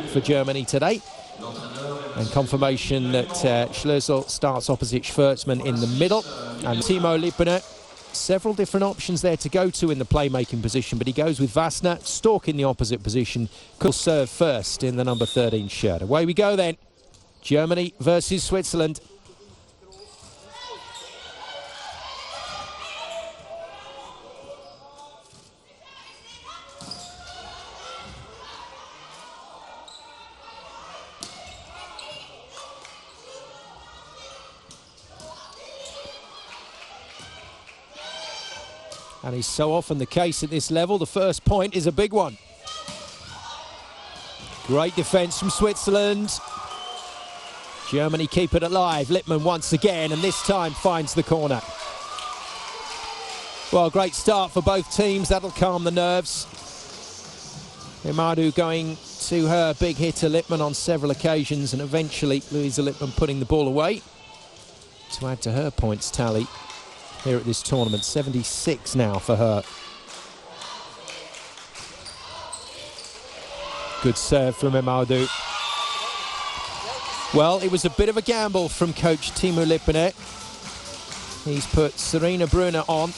gap for Germany today. And confirmation that Schlösel starts opposite Schwartzman in the middle. And Timo Lippener, several different options there to go to in the playmaking position, but he goes with Vassner. Stork in the opposite position. Could serve first in the number 13 shirt. Away we go then. Germany versus Switzerland. And is so often the case at this level. The first point is a big one. Great defence from Switzerland. Germany keep it alive. Lippmann once again, and this time finds the corner. Well, great start for both teams. That'll calm the nerves. Imadu going to her big hitter Lippmann on several occasions, and eventually Louisa Lippmann putting the ball away to add to her points tally here at this tournament. 76 now for her. Good serve from Imadu. Well, it was a bit of a gamble from coach Timo Lippener. He's put Serena Brunner on.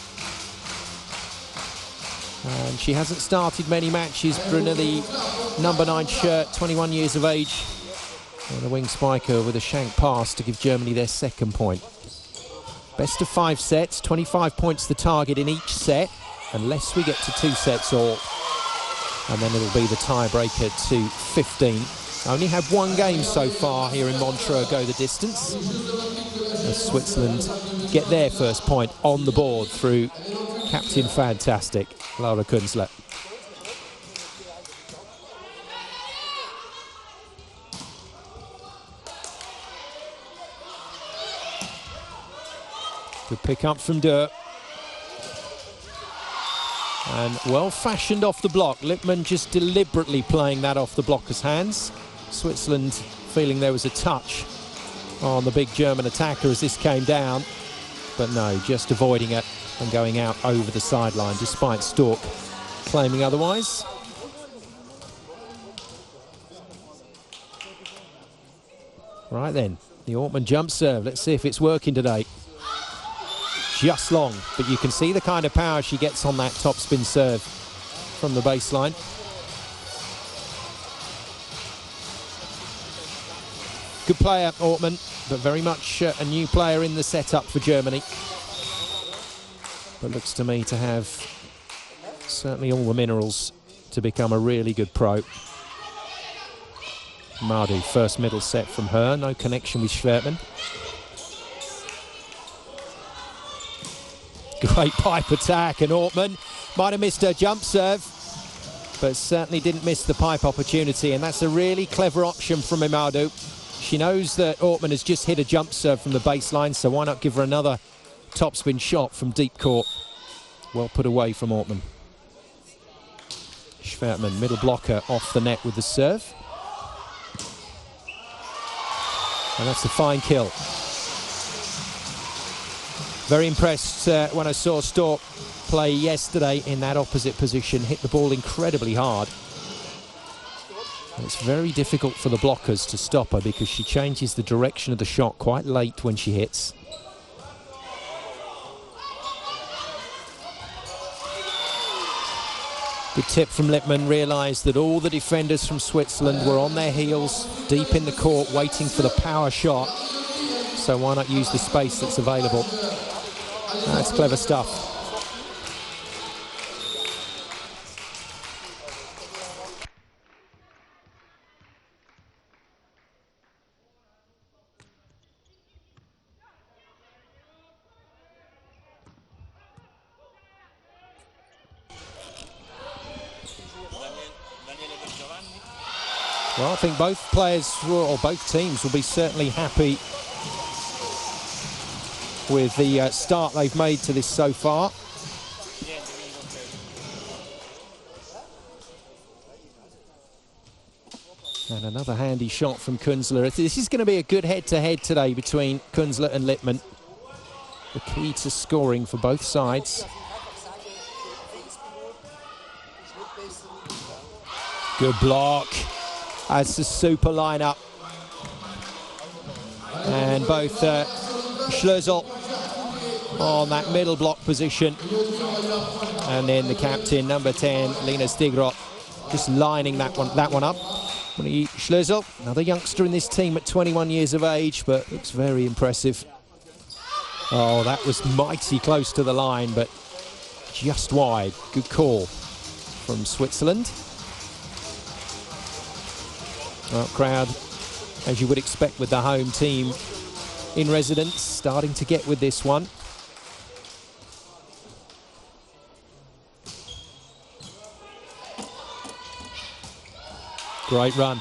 And she hasn't started many matches. Brunner, the number 9 shirt, 21 years of age. And a wing spiker with a shank pass to give Germany their second point. Best of 5 sets, 25 points the target in each set, unless we get to 2 sets all. And then it'll be the tiebreaker to 15. Only had 1 game so far here in Montreux go the distance, as Switzerland get their first point on the board through Captain Fantastic, Laura Künzler. Good pick up from Durr. And well fashioned off the block. Lippmann just deliberately playing that off the blocker's hands. Switzerland feeling there was a touch on the big German attacker as this came down. But no, just avoiding it and going out over the sideline, despite Stork claiming otherwise. Right then, the Ortmann jump serve. Let's see if it's working today. Just long, but you can see the kind of power she gets on that topspin serve from the baseline. Good player, Ortmann, but very much a new player in the setup for Germany. But looks to me to have certainly all the minerals to become a really good pro. Mardu, first middle set from her, no connection with Schwertmann. Great pipe attack, and Ortmann might have missed her jump serve, but certainly didn't miss the pipe opportunity, and that's a really clever option from Imadu. She knows that Ortmann has just hit a jump serve from the baseline, so why not give her another topspin shot from deep court. Well put away from Ortmann. Schwertmann, middle blocker off the net with the serve. And that's a fine kill. Very impressed when I saw Stork play yesterday in that opposite position. Hit the ball incredibly hard. And it's very difficult for the blockers to stop her because she changes the direction of the shot quite late when she hits. Good tip from Lippmann. Realised that all the defenders from Switzerland were on their heels, deep in the court, waiting for the power shot. So why not use the space that's available? That's clever stuff. Well, I think both players, or both teams, will be certainly happy with the start they've made to this so far. And another handy shot from Künzler. This is going to be a good head-to-head today between Künzler and Lippmann. The key to scoring for both sides. Good block. That's a super lineup. And both Schlösel on that middle block position. And then the captain, number 10, Lena Stigrot, just lining that one up. Schlösel, another youngster in this team at 21 years of age, but looks very impressive. Oh, that was mighty close to the line, but just wide. Good call from Switzerland. Well, crowd, as you would expect with the home team in residence, starting to get with this one. Great run.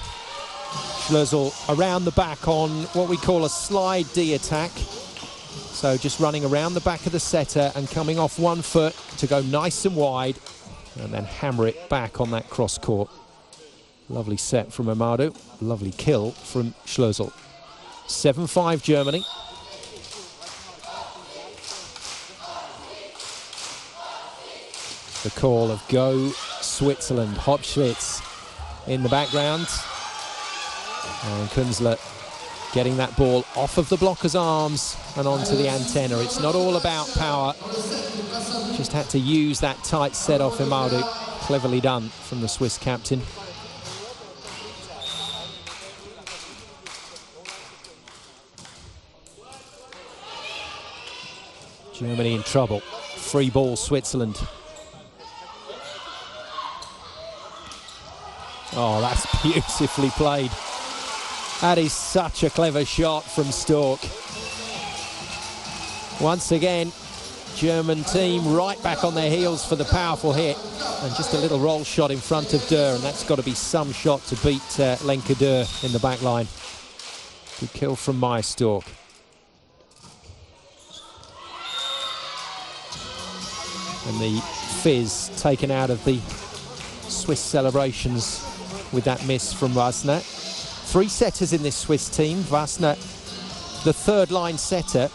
Schlösel around the back on what we call a slide D attack. So just running around the back of the setter and coming off one foot to go nice and wide and then hammer it back on that cross court. Lovely set from Amadou. Lovely kill from Schlösel. 7-5 Germany. The call of go Switzerland. Hopschwitz in the background. And Künzler getting that ball off of the blocker's arms and onto the antenna. It's not all about power. Just had to use that tight set off Amadou. Cleverly done from the Swiss captain. Germany in trouble. Free ball, Switzerland. Oh, that's beautifully played. That is such a clever shot from Stork. Once again, German team right back on their heels for the powerful hit. And just a little roll shot in front of Durr, and that's got to be some shot to beat Lenke Durr in the back line. Good kill from Maya Stork. And the fizz taken out of the Swiss celebrations with that miss from Wasner. 3 setters in this Swiss team. Wasner, the third line setter,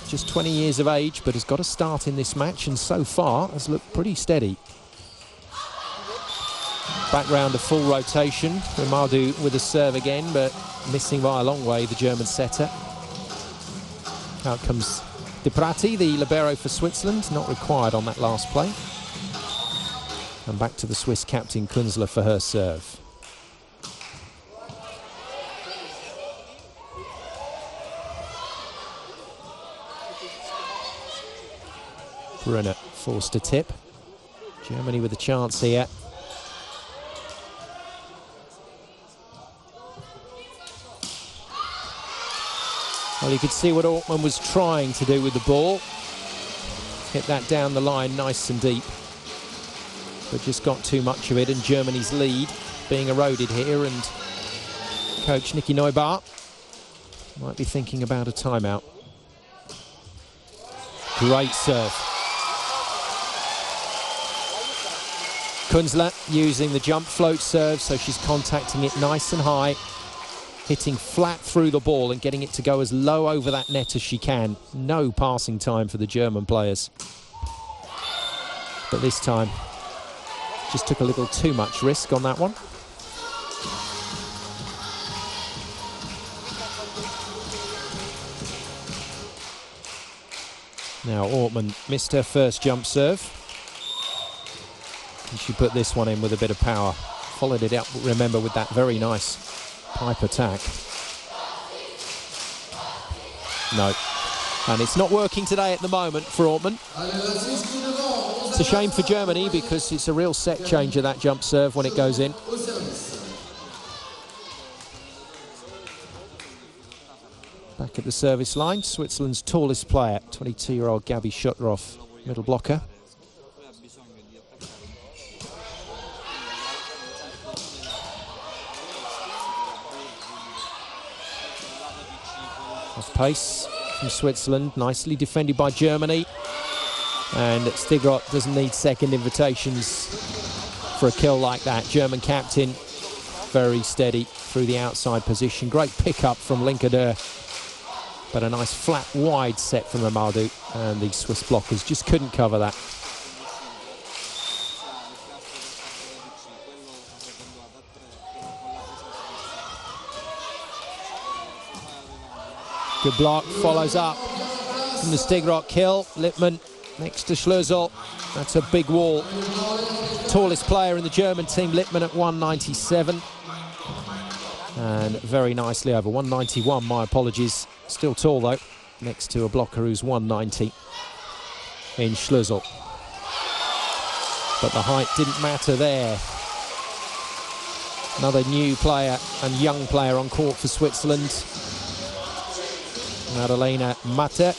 just 20 years of age, but has got a start in this match and so far has looked pretty steady. Back round a full rotation. Amadou with a serve again, but missing by a long way, the German setter. Out comes De Prati, the libero for Switzerland, not required on that last play. And back to the Swiss captain Künzler for her serve. Brunner forced to tip. Germany with a chance here. Well, you could see what Ortmann was trying to do with the ball. Hit that down the line nice and deep. But just got too much of it, and Germany's lead being eroded here, and coach Niki Neubauer might be thinking about a timeout. Great serve. Künzler using the jump float serve, so she's contacting it nice and high, hitting flat through the ball and getting it to go as low over that net as she can. No passing time for the German players. But this time, just took a little too much risk on that one. Now Ortmann missed her first jump serve. And she put this one in with a bit of power. Followed it up, remember, with that very nice pipe attack. No. And it's not working today at the moment for Ortmann. It's a shame for Germany because it's a real set changer, that jump serve, when it goes in. Back at the service line, Switzerland's tallest player, 22-year-old Gabi Schutroff, middle blocker. Off pace from Switzerland, nicely defended by Germany. And Stigrot doesn't need second invitations for a kill like that. German captain, very steady through the outside position. Great pick-up from Lenke Durr. But a nice flat wide set from Amadou, and the Swiss blockers just couldn't cover that. Good block, follows up from the Stigrot kill. Lippmann next to Schlösel. That's a big wall. Tallest player in the German team, Lippmann at 197. And very nicely over, 191, my apologies. Still tall though, next to a blocker who's 190 in Schlösel. But the height didn't matter there. Another new player and young player on court for Switzerland. Madalena Matte,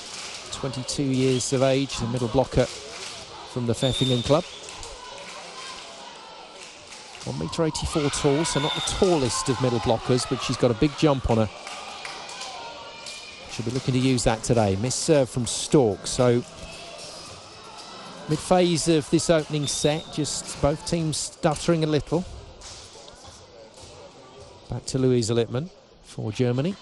22 years of age, the middle blocker from the Pfeffingen club. 1.84 m tall, so not the tallest of middle blockers, but she's got a big jump on her. She'll be looking to use that today. Miss serve from Stork, so mid-phase of this opening set, just both teams stuttering a little. Back to Luisa Lippmann for Germany.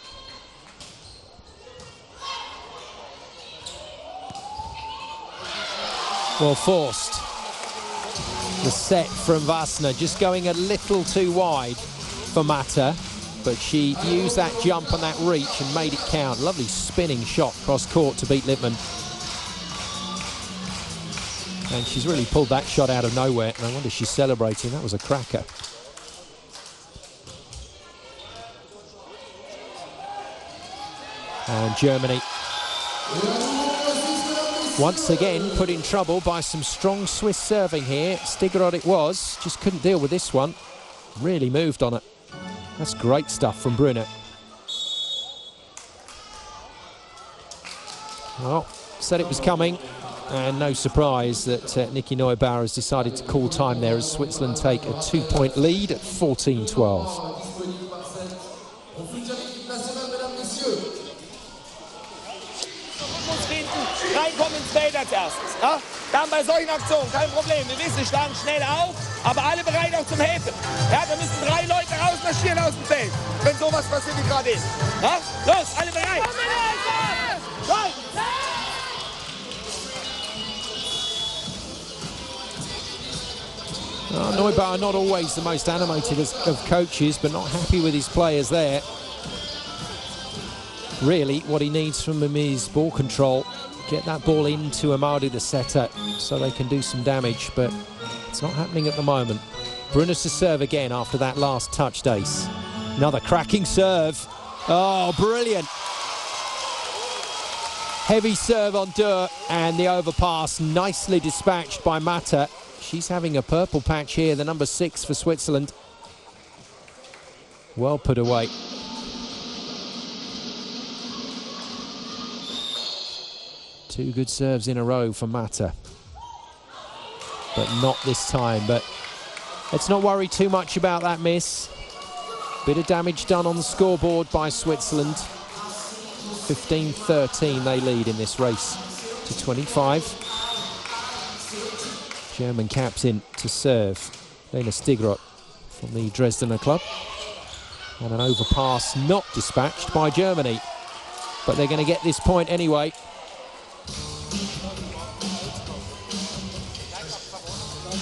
Well forced. The set from Vassner, just going a little too wide for Mata, but she used that jump and that reach and made it count. Lovely spinning shot cross court to beat Lippmann. And she's really pulled that shot out of nowhere. No wonder she's celebrating. That was a cracker. And Germany once again put in trouble by some strong Swiss serving here. Stigrod it was, just couldn't deal with this one. Really moved on it. That's great stuff from Brunner. Well, said it was coming, and no surprise that Nikki Neubauer has decided to call time there as Switzerland take a 2-point lead at 14-12. Reinkommen ins Feld als erstes. Ja? Dann bei solchen Aktionen kein Problem. Wir wissen, schlagen schnell auf, aber alle bereit auch zum Helfen. Ja, da müssen 3 Leute rausmarschieren aus dem Feld, wenn sowas passiert wie gerade ist. Ja? Los, alle bereit! Los! Neubauer not always the most animated of coaches, but not happy with his players there. Really, what he needs from him is ball control. Get that ball into Amadi, the setter, so they can do some damage, but it's not happening at the moment. Brunner to serve again after that last touch, Dace. Another cracking serve. Oh, brilliant. Heavy serve on Dur, and the overpass nicely dispatched by Mata. She's having a purple patch here, the number 6 for Switzerland. Well put away. Two good serves in a row for Mata, but not this time. But let's not worry too much about that miss. Bit of damage done on the scoreboard by Switzerland. 15-13 they lead in this race to 25. German captain to serve, Lena Stigrot from the Dresdner club. And an overpass not dispatched by Germany, but they're going to get this point anyway.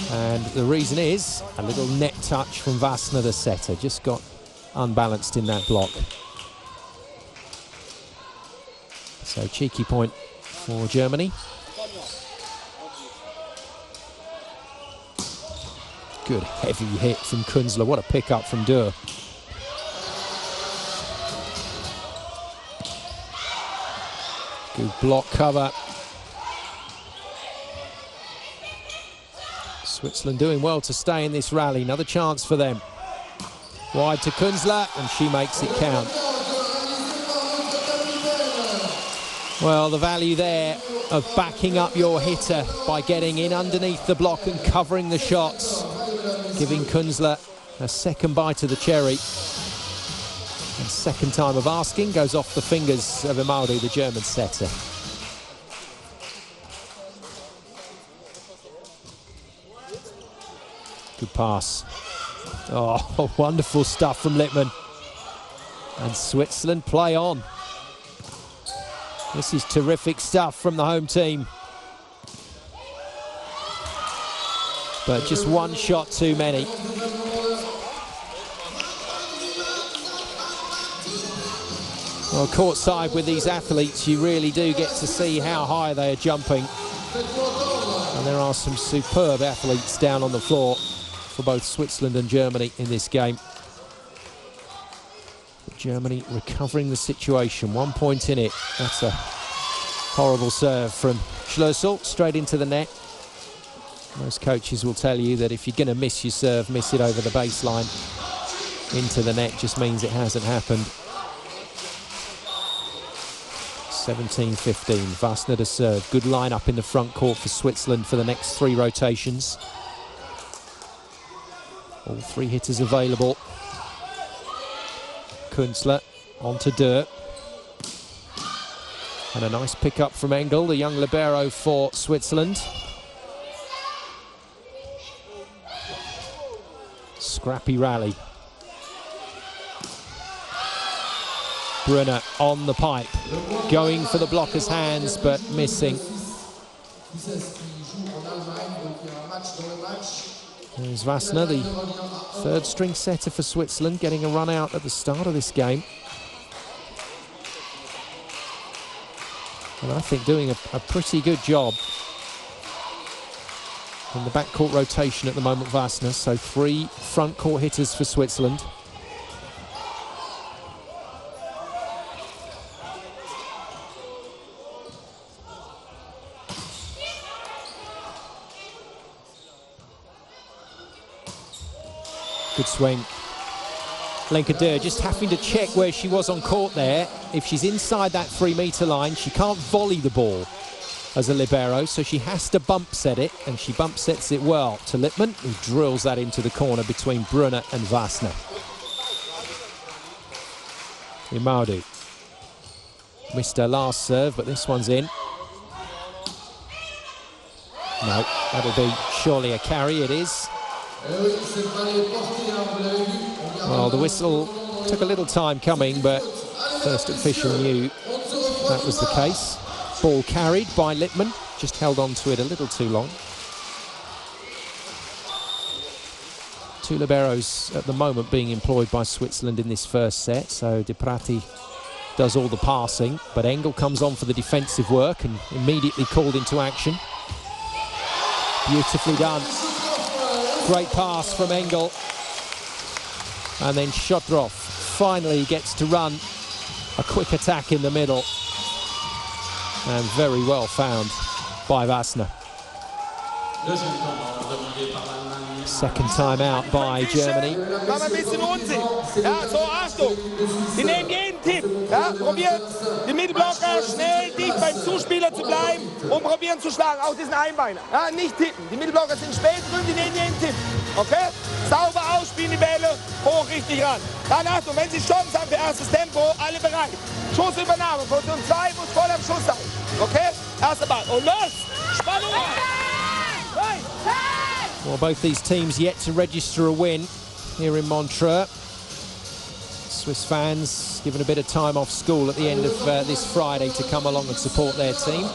And the reason is a little net touch from Vassner, the setter. Just got unbalanced in that block. So cheeky point for Germany. Good heavy hit from Kunzler. What a pick-up from Dur. Good block cover. Switzerland doing well to stay in this rally. Another chance for them. Wide to Kunzler, and she makes it count. Well, the value there of backing up your hitter by getting in underneath the block and covering the shots, giving Kunzler a second bite of the cherry. And second time of asking goes off the fingers of Imaldi, the German setter. Good pass. Oh, wonderful stuff from Lippmann. And Switzerland play on. This is terrific stuff from the home team. But just one shot too many. Well, courtside with these athletes, you really do get to see how high they are jumping. And there are some superb athletes down on the floor for both Switzerland and Germany in this game. But Germany recovering the situation, 1 point in it. That's a horrible serve from Schlössl, straight into the net. Most coaches will tell you that if you're going to miss your serve, miss it over the baseline. Into the net just means it hasn't happened. 17-15, Wassner to serve. Good line-up in the front court for Switzerland for the next 3 rotations. All 3 hitters available. Künzler onto Dürr. And a nice pick-up from Engel, the young libero for Switzerland. Scrappy rally. Brunner on the pipe, going for the blocker's hands, but missing. There's Wassner, the 3rd string setter for Switzerland, getting a run out at the start of this game. And I think doing a pretty good job in the backcourt rotation at the moment, Wassner. So 3 front court hitters for Switzerland. Good swing. Lenka Dürr just having to check where she was on court there. If she's inside that 3-meter line, she can't volley the ball as a libero, so she has to bump set it, and she bump sets it well to Lippmann, who drills that into the corner between Brunner and Wassner. Imaudu missed her last serve, but this one's in. No, that'll be surely a carry. It is. Well, the whistle took a little time coming, but first official knew that was the case. Ball carried by Lippmann, just held on to it a little too long. 2 liberos at the moment being employed by Switzerland in this first set, so De Prati does all the passing, but Engel comes on for the defensive work and immediately called into action. Beautifully done. Great pass from Engel. And then Schotrov finally gets to run a quick attack in the middle. And very well found by Wassner. Second time out by Germany. War ein bisschen Unsinn. Ja, so, Achtung. Die nehmen jeden Tipp. Ja, probiert die Mittelblocker schnell dicht beim Zuspieler zu bleiben und probieren zu schlagen. Auch diesen Einbeiner. Ja, nicht tippen. Die Mittelblocker sind spät drüben, die nehmen jeden Tipp. Okay? Sauber ausspielen die Bälle, hoch richtig ran. Dann Achtung, wenn Sie Chance haben für erstes Tempo, alle bereit. Schussübernahme, Position 2 muss voll am Schuss sein. Okay? Erster Ball. Und los! Spannung! Hey! Well, both these teams yet to register a win here in Montreux. Swiss fans given a bit of time off school at the end of this Friday to come along and support their team.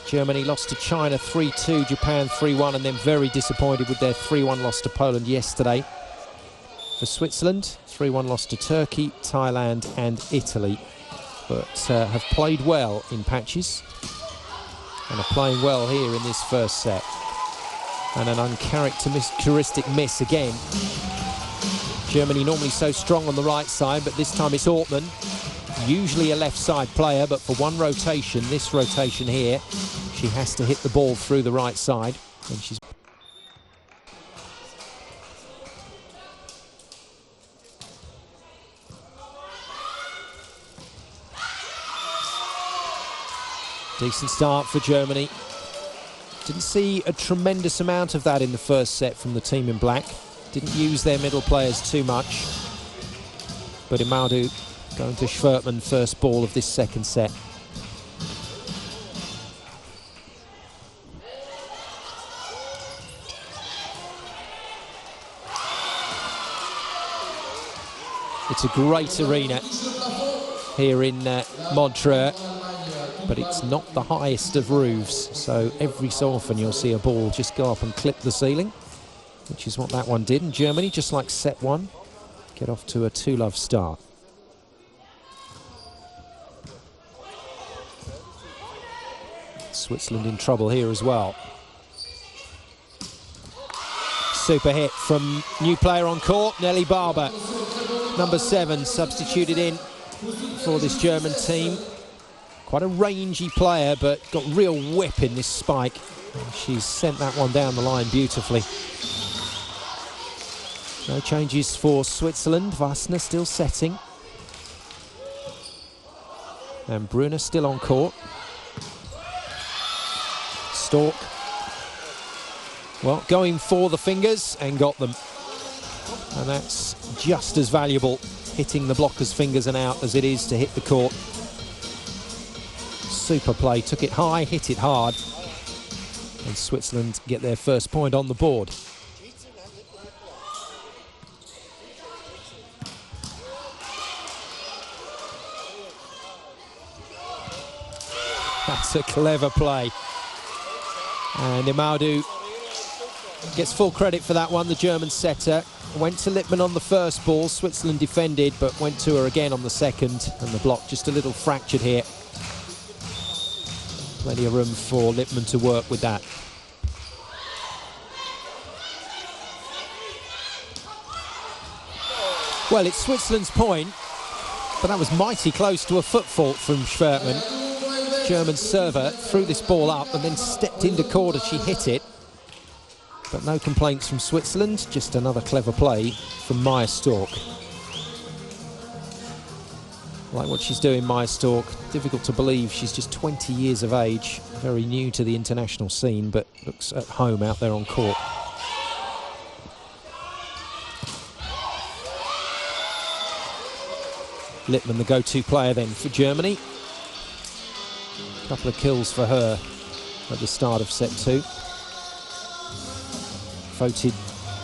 Germany lost to China 3-2, Japan 3-1, and then very disappointed with their 3-1 loss to Poland yesterday. For Switzerland, 3-1 loss to Turkey, Thailand and Italy, but have played well in patches and are playing well here in this first set. And an uncharacteristic miss again. Germany normally so strong on the right side, but this time it's Ortmann, usually a left side player, but for one rotation, this rotation here, she has to hit the ball through the right side. And she's decent start for Germany. Didn't see a tremendous amount of that in the first set from the team in black. Didn't use their middle players too much. But Imaudu going to Schwertmann, first ball of this second set. It's a great arena here in Montreux, but it's not the highest of roofs, so every so often you'll see a ball just go up and clip the ceiling, which is what that one did. And Germany, just like set one, get off to a 2-love start. Switzerland in trouble here as well. Super hit from new player on court, Nelly Barber. Number 7, substituted in for this German team. Quite a rangy player, but got real whip in this spike. And she's sent that one down the line beautifully. No changes for Switzerland. Wassner still setting. And Brunner still on court. Stork, well, going for the fingers and got them. And that's just as valuable, hitting the blocker's fingers and out, as it is to hit the court. Super play, took it high, hit it hard. And Switzerland get their first point on the board. That's a clever play. And Imaudu gets full credit for that one, the German setter. Went to Lippmann on the first ball. Switzerland defended, but went to her again on the second. And the block just a little fractured here. Plenty of room for Lippmann to work with that. Well, it's Switzerland's point, but that was mighty close to a foot fault from Schwertmann. German server threw this ball up and then stepped into court as she hit it. But no complaints from Switzerland, just another clever play from Maya Stork. Like what she's doing, Maya Stork. Difficult to believe she's just 20 years of age, very new to the international scene, but looks at home out there on court. Lippmann, the go-to player then for Germany. Couple of kills for her at the start of set 2. Voted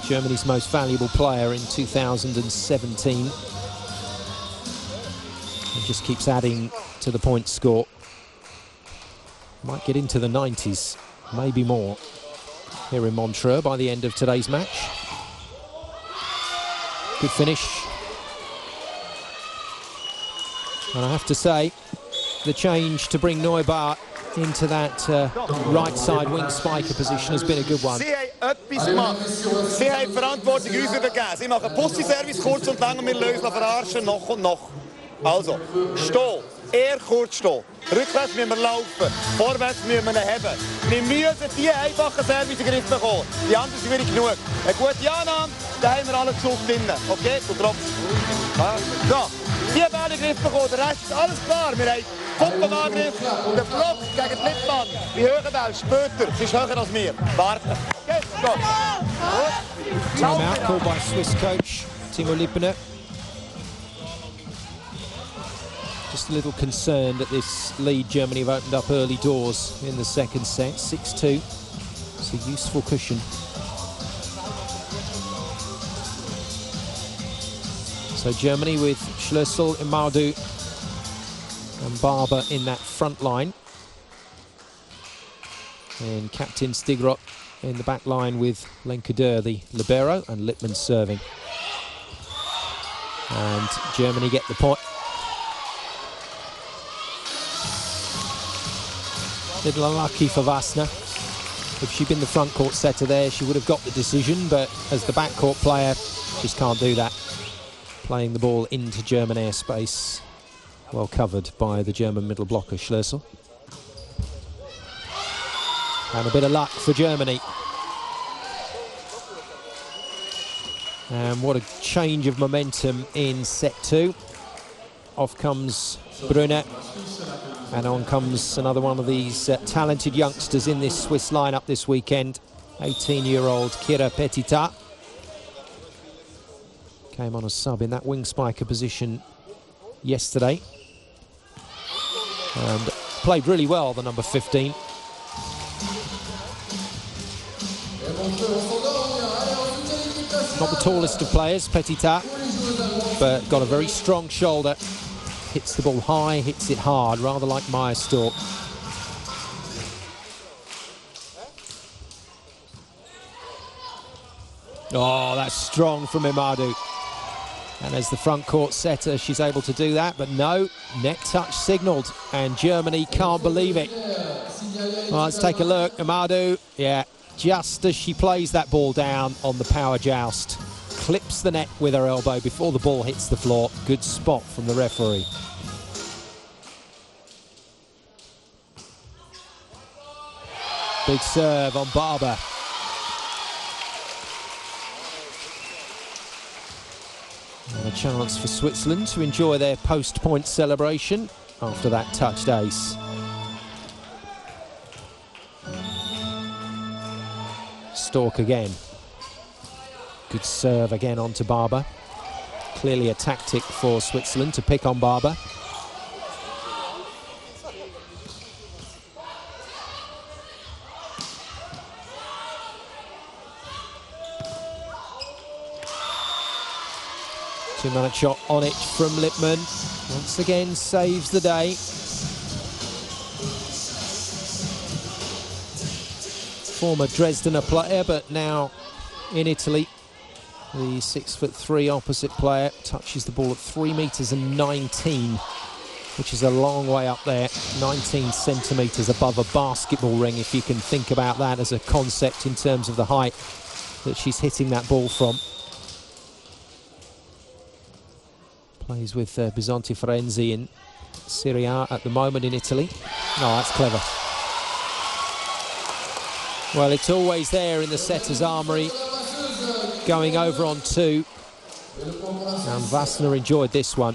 Germany's most valuable player in 2017. And just keeps adding to the point score. Might get into the 90s, maybe more, here in Montreux by the end of today's match. Good finish. And I have to say, the change to bring Neubauer into that right side wing spiker position has been a good one. Sie haben etwas gemacht. Sie haben die Verantwortung uns übergeben. Sie machen Pussy-Service kurz und lang und wir lösen verarschen noch und noch. Also, stehen. Eher kurz stehen. Rückwärts müssen wir laufen. Vorwärts müssen wir ihn haben. Wir müssen die einfachen Service in den Griff bekommen. Die anderen sind schwierig genug. Eine gute Annahme, da haben wir alle gesucht drin. Okay? Du tropfst. So, die Bälle in den Griff bekommen. Der Rest ist alles klar. Wir haben Pumpenangriff, der Block gegen Lippmann. Die höheren Bälle später. Sie ist höher als wir. Warten. Okay, go. Time out called by Swiss coach Timo Lippmann. Just a little concerned at this lead. Germany have opened up early doors in the second set, 6-2. It's a useful cushion. So Germany with Schlössl, Imaudu and Barber in that front line. And Captain Stigrot in the back line with Lenkader, the libero, and Lippmann serving. And Germany get the point. Little unlucky for Wassner. If she'd been the front court setter there, she would have got the decision, but as the back court player, just can't do that. Playing the ball into German airspace. Well covered by the German middle blocker, Schlössl. And a bit of luck for Germany. And what a change of momentum in set 2. Off comes Brunner. And on comes another one of these talented youngsters in this Swiss lineup this weekend. 18-year-old Kira Petita. Came on a sub in that wing spiker position yesterday. And played really well, the number 15. Not the tallest of players, Petita, but got a very strong shoulder. Hits the ball high, hits it hard, rather like Maya Stork. Oh, that's strong from Imaudu. And as the front court setter, she's able to do that, but no, net touch signalled, and Germany can't believe it. Well, let's take a look. Amadou, yeah, just as she plays that ball down on the power joust, clips the net with her elbow before the ball hits the floor. Good spot from the referee. Big serve on Barber. And a chance for Switzerland to enjoy their post-point celebration after that touched ace. Stork again. Good serve again onto Barber. Clearly a tactic for Switzerland to pick on Barber. Two-minute shot on it from Lippmann. Once again saves the day. Former Dresdener player, but now in Italy. The 6'3" opposite player touches the ball at 3 meters and 19, which is a long way up there. 19 centimeters above a basketball ring, if you can think about that as a concept in terms of the height that she's hitting that ball from. Plays with Bisonti Ferenzi in Serie A at the moment in Italy. Oh, that's clever. Well, it's always there in the setter's armoury. Going over on two. And Wassner enjoyed this one.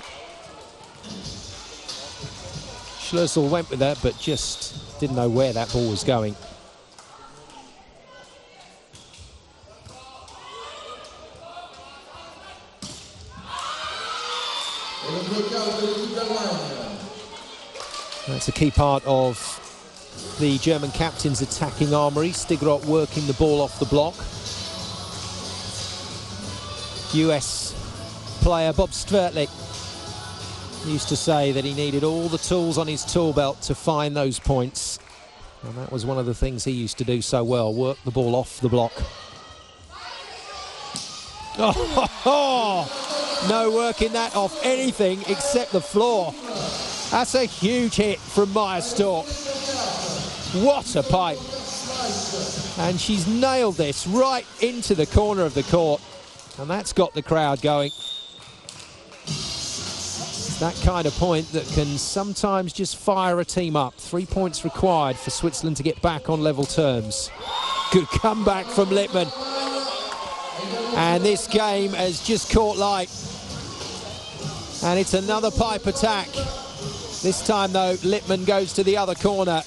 Schlüssel went with that, but just didn't know where that ball was going. That's a key part of the German captain's attacking armoury. Stigrot working the ball off the block. US player Bob Stwertlik used to say that he needed all the tools on his tool belt to find those points. And that was one of the things he used to do so well, work the ball off the block. Oh, no working that off anything except the floor. That's a huge hit from Maya Stork. What a pipe. And she's nailed this right into the corner of the court. And that's got the crowd going. It's that kind of point that can sometimes just fire a team up. 3 points required for Switzerland to get back on level terms. Good comeback from Lippmann. And this game has just caught light. And it's another pipe attack. This time, though, Lippmann goes to the other corner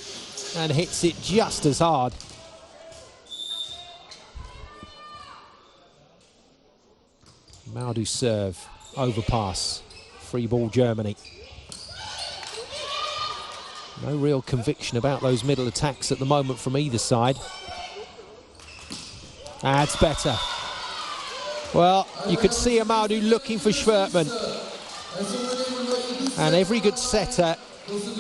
and hits it just as hard. Maldu serve, overpass, free ball Germany. No real conviction about those middle attacks at the moment from either side. That's better. Well, you could see Amadou looking for Schwertmann. And every good setter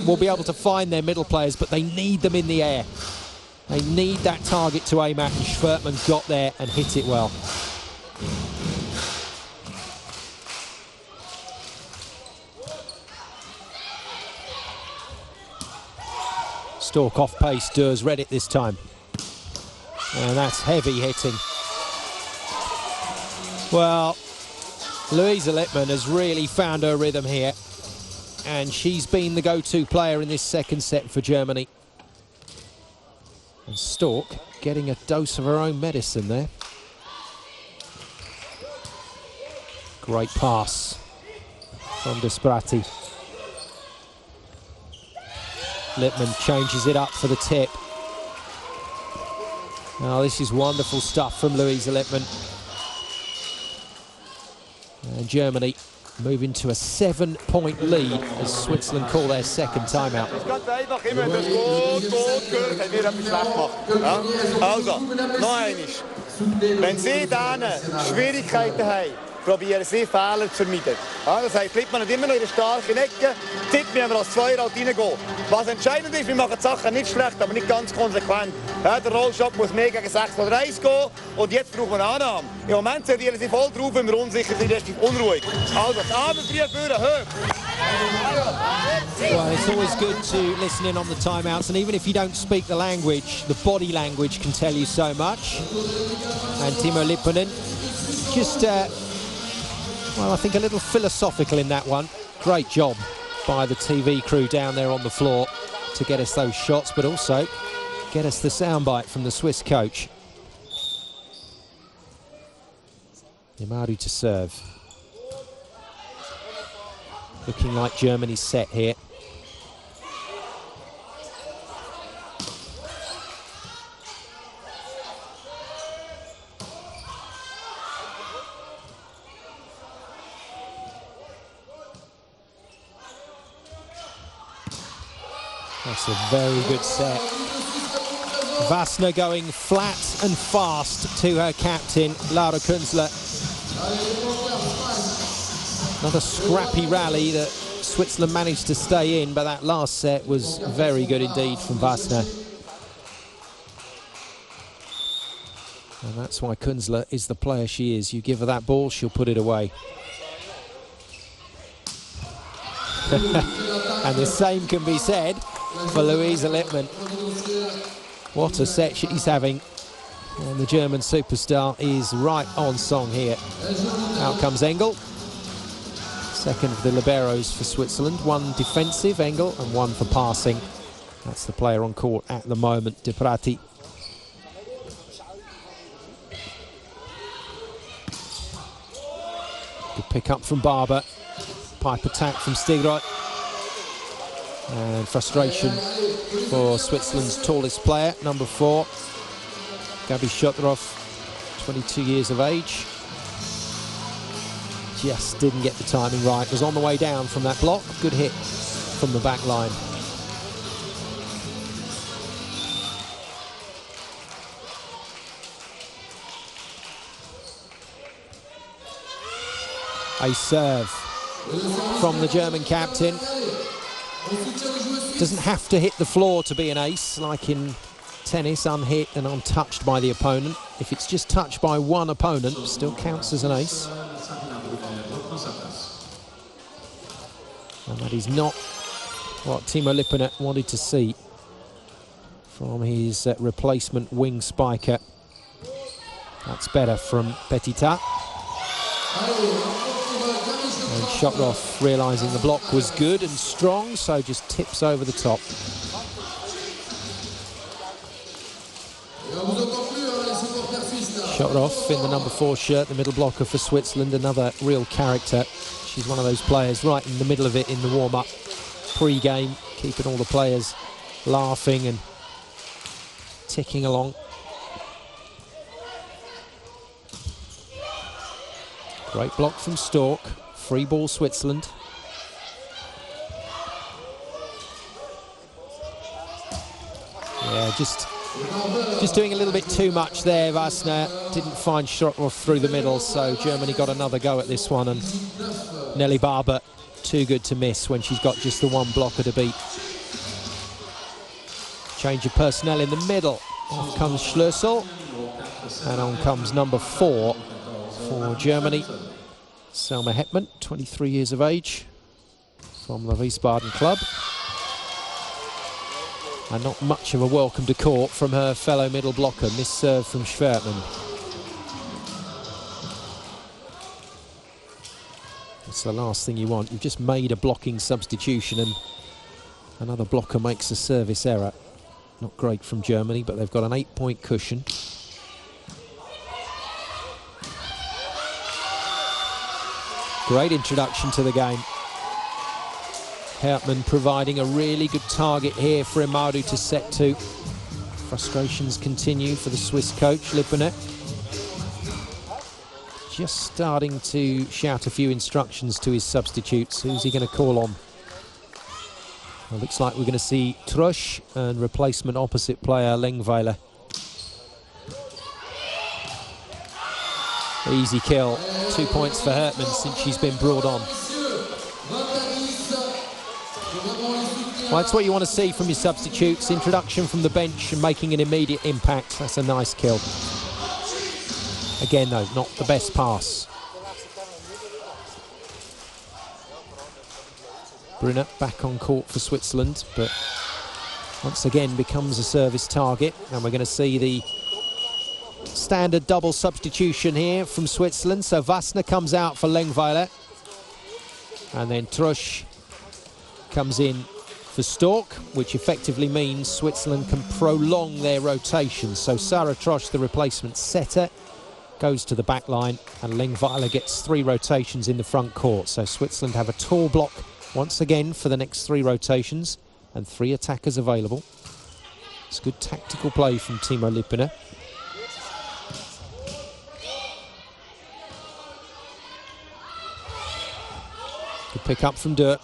will be able to find their middle players, but they need them in the air. They need that target to aim at, and Schwertmann got there and hit it well. Stork off pace, Durs read it this time. And that's heavy hitting. Well, Louisa Lippmann has really found her rhythm here. And she's been the go-to player in this second set for Germany. And Stork getting a dose of her own medicine there. Great pass from Desprati. Lippmann changes it up for the tip. Now this is wonderful stuff from Louisa Lippmann. And Germany moving to a 7-point lead as Switzerland call their second timeout. Ganz einfach immer das gut, wenn wir etwas schlecht machen. Ja? Also, noch einmal. Wenn Sie dann Schwierigkeiten haben, probieren sie Fehler zu vermeiden. Ja, das heisst, bleibt man nicht immer noch in der starken Ecke, Zeit müssen wir als Zweier halt reingehen. Was entscheidend ist, wir machen die Sachen nicht schlecht, aber nicht ganz konsequent. Ja, der Rollshot muss mehr gegen 6 oder 1 gehen und jetzt brauchen wir eine Annahme. Im Moment servieren sie voll drauf, wenn wir unsicher sind, ist unruhig. Also, die Arme früh führen, hoch. Well, it's always good to listen in on the timeouts, and even if you don't speak the language, the body language can tell you so much. And Timo Lipponen just, well, I think a little philosophical in that one. Great job by the TV crew down there on the floor to get us those shots, but also get us the soundbite from the Swiss coach. Yamaru to serve. Looking like Germany's set here. That's a very good set. Vassner going flat and fast to her captain, Laura Künzler. Another scrappy rally that Switzerland managed to stay in, but that last set was very good indeed from Vassner. And that's why Künzler is the player she is. You give her that ball, she'll put it away. And the same can be said for Luisa Lippmann. What a set she's having. And the German superstar is right on song here. Out comes Engel. Second of the liberos for Switzerland. One defensive, Engel, and one for passing. That's the player on court at the moment, De Prati. Good pick up from Barber. Pipe attack from Stigroth. And frustration for Switzerland's tallest player, number 4, Gabi Shotrov, 22 years of age. Just didn't get the timing right. Was on the way down from that block. Good hit from the back line. A serve from the German captain. Doesn't have to hit the floor to be an ace, like in tennis, unhit and untouched by the opponent. If it's just touched by one opponent, still counts as an ace. And that is not what Timo Lipponen wanted to see from his replacement wing spiker. That's better from Petita. And Shotrov realising the block was good and strong, so just tips over the top. Shotrov in the number 4 shirt, the middle blocker for Switzerland, another real character. She's one of those players right in the middle of it in the warm-up, pre-game, keeping all the players laughing and ticking along. Great block from Stork. Free ball Switzerland. Yeah, just doing a little bit too much there. Vassner didn't find Shotrov through the middle, so Germany got another go at this one, and Nelly Barber too good to miss when she's got just the one blocker to beat. Change of personnel in the middle. Off comes Schlüssel, and on comes number 4 for Germany. Selma Hetman, 23 years of age, from the Wiesbaden club. And not much of a welcome to court from her fellow middle blocker. Miss serve from Schwertmann. It's the last thing you want. You've just made a blocking substitution and another blocker makes a service error. Not great from Germany, but they've got an 8-point cushion. Great introduction to the game. Hertmann providing a really good target here for Imaru to set to. Frustrations continue for the Swiss coach, Lipponen. Just starting to shout a few instructions to his substitutes. Who's he going to call on? Well, looks like we're going to see Trusch and replacement opposite player Lengweiler. Easy kill. 2 points for Hertman since she's been brought on. Well, that's what you want to see from your substitutes. Introduction from the bench and making an immediate impact. That's a nice kill. Again, though, not the best pass. Brunner back on court for Switzerland, but once again becomes a service target. And we're going to see the standard double substitution here from Switzerland. So Wassner comes out for Lengweiler. And then Trusch comes in for Stork, which effectively means Switzerland can prolong their rotation. So Sarah Trusch, the replacement setter, goes to the back line, and Lengweiler gets 3 rotations in the front court. So Switzerland have a tall block once again for the next 3 rotations and 3 attackers available. It's good tactical play from Timo Lippener. Good pick up from Dirt.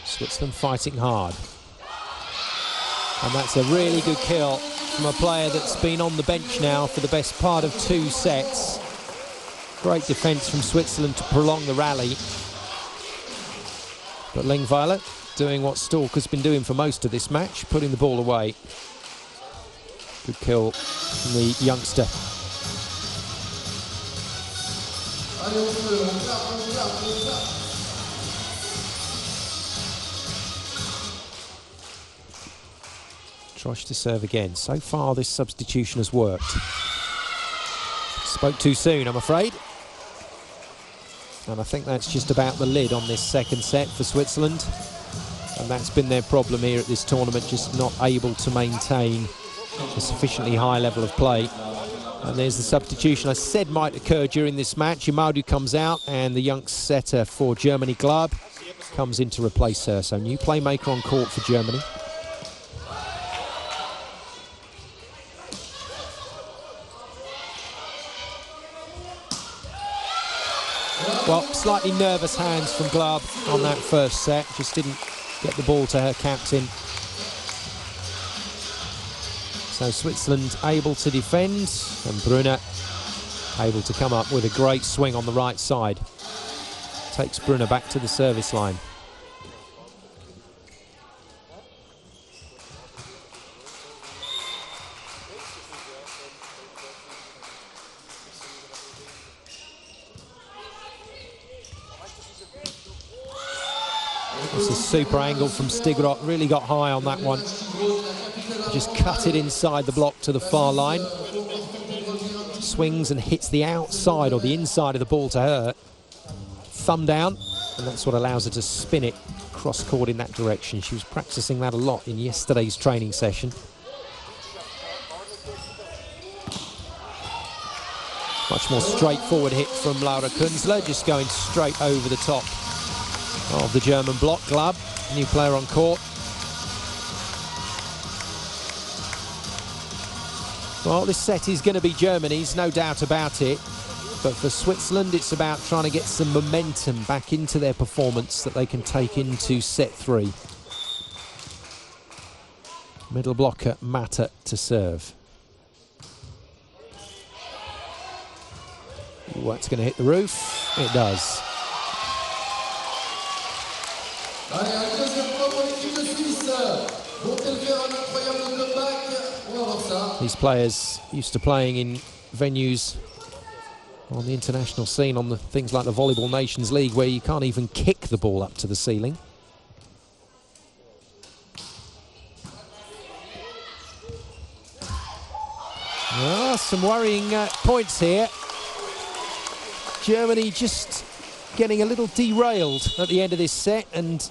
Switzerland fighting hard. And that's a really good kill from a player that's been on the bench now for the best part of 2 sets. Great defence from Switzerland to prolong the rally. But Lengweiler doing what Stork has been doing for most of this match, putting the ball away. Good kill from the youngster. Trusch to serve again. So far this substitution has worked. Spoke too soon, I'm afraid. And I think that's just about the lid on this second set for Switzerland. And that's been their problem here at this tournament, just not able to maintain a sufficiently high level of play. And there's the substitution I said might occur during this match. Imaudu comes out, and the young setter for Germany, Glab, comes in to replace her. So new playmaker on court for Germany. Well, slightly nervous hands from Glab on that first set. Just didn't get the ball to her captain. So Switzerland able to defend, and Brunner able to come up with a great swing on the right side. Takes Brunner back to the service line. It's a super angle from Stigrot, really got high on that one. Just cut it inside the block to the far line. Swings and hits the outside or the inside of the ball to her. Thumb down, and that's what allows her to spin it cross court in that direction. She was practicing that a lot in yesterday's training session. Much more straightforward hit from Laura Kunzler, just going straight over the top of the German block. Glab, new player on court. Well, this set is going to be Germany's, no doubt about it. But for Switzerland, it's about trying to get some momentum back into their performance that they can take into set 3. Middle blocker, Mata, to serve. Ooh, that's going to hit the roof. It does. These players used to playing in venues on the international scene, on the things like the Volleyball Nations League, where you can't even kick the ball up to the ceiling. Some worrying points here. Germany just getting a little derailed at the end of this set, and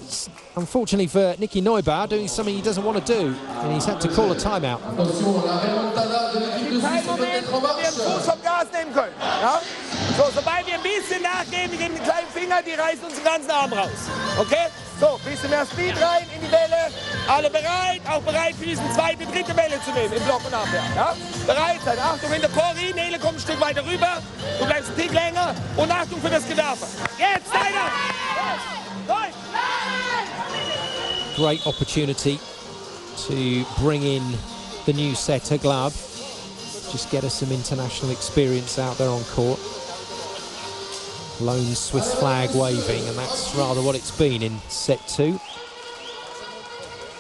unfortunately for Nicky Neubauer, doing something he doesn't want to do, and he's had to call a timeout. So, sobald wir ein bisschen nachgeben, wir geben den kleinen Finger, die reißen uns den ganzen Arm raus. Okay? So, ein bisschen mehr Speed rein in die Welle. Alle bereit, auch bereit für diesen zweite, dritte Welle zu nehmen, im Block und Abwehr. Ja? Bereit sein. Achtung in der Pori, Nele kommt ein Stück weiter rüber. Du bleibst ein Tick länger und Achtung für das Gewerfe. Jetzt, weiter! Great opportunity to bring in the new setter, Glab. Just get her some international experience out there on court. Lone Swiss flag waving, and that's rather what it's been in set 2.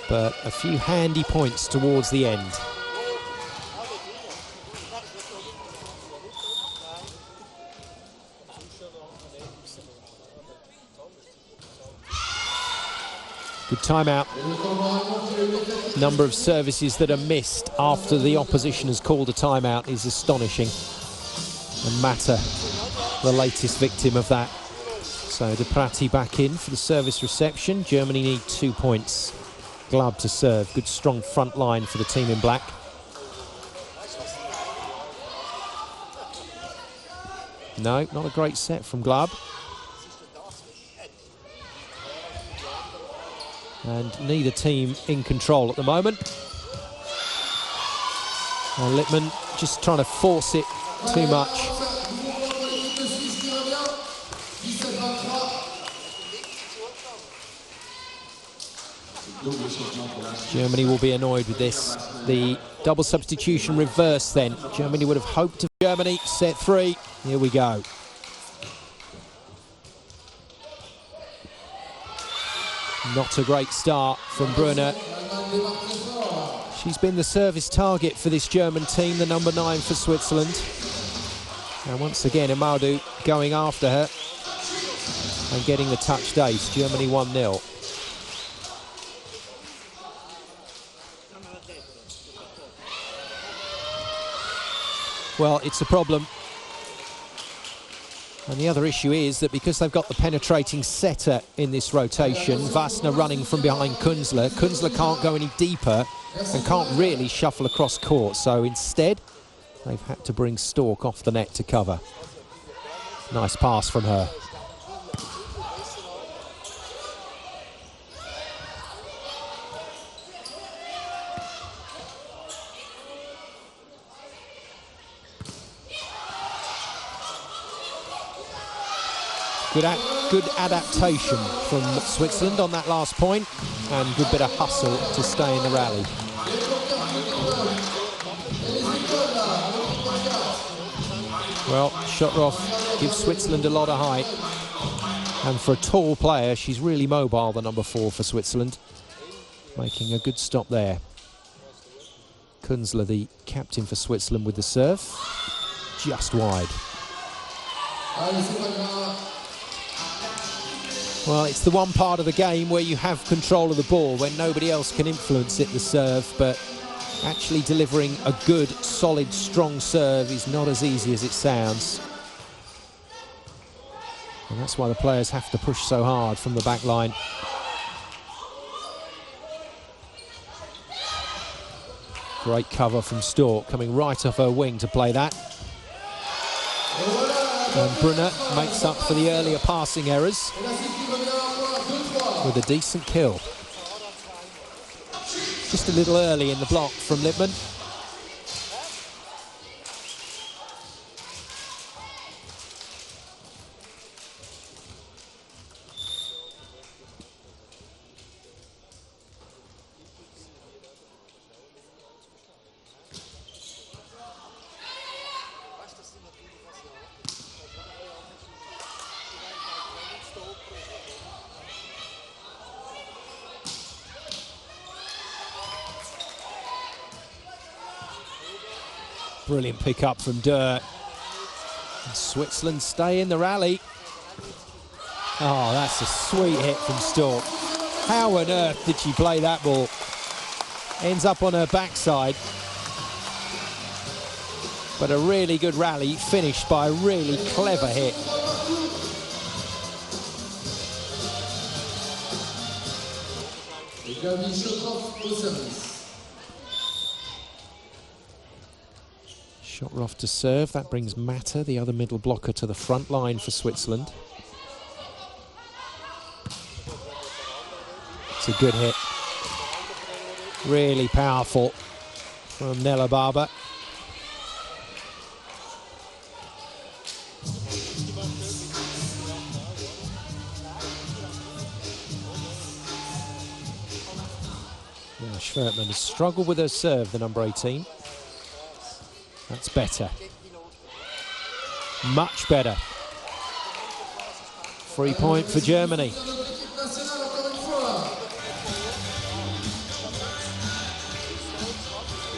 But a few handy points towards the end. Good timeout. Number of services that are missed after the opposition has called a timeout is astonishing. And Mata, the latest victim of that. So De Prati back in for the service reception. Germany need 2 points. Glab to serve. Good strong front line for the team in black. No, not a great set from Glab. And neither team in control at the moment. And Lippmann just trying to force it too much. Germany will be annoyed with this. The double substitution reverse then. Germany would have hoped of Germany. Set 3. Here we go. Not a great start from Brunner. She's been the service target for this German team, the number 9 for Switzerland. And once again, Amadou going after her and getting the touched ace. Germany 1-0. Well, it's a problem. And the other issue is that because they've got the penetrating setter in this rotation, Wassner running from behind Kunzler, Kunzler can't go any deeper and can't really shuffle across court. So instead, they've had to bring Stork off the net to cover. Nice pass from her. Good adaptation from Switzerland on that last point, and good bit of hustle to stay in the rally. Well, Schotroff gives Switzerland a lot of height, and for a tall player, she's really mobile, the number 4 for Switzerland, making a good stop there. Kunzler, the captain for Switzerland, with the serve, just wide. Well, it's the one part of the game where you have control of the ball, when nobody else can influence it, the serve, but actually delivering a good, solid, strong serve is not as easy as it sounds. And that's why the players have to push so hard from the back line. Great cover from Stork, coming right off her wing to play that. And Brunner makes up for the earlier passing errors with a decent kill. Just a little early in the block from Lippmann. Brilliant pick up from Durr. And Switzerland stay in the rally. Oh, that's a sweet hit from Stork. How on earth did she play that ball? Ends up on her backside. But a really good rally finished by a really clever hit. Schotroff to serve. That brings Mata, the other middle blocker, to the front line for Switzerland. It's a good hit. Really powerful from Nella Barber. Yeah, Schwertmann has struggled with her serve, the number 18. That's better. Much better. Free point for Germany.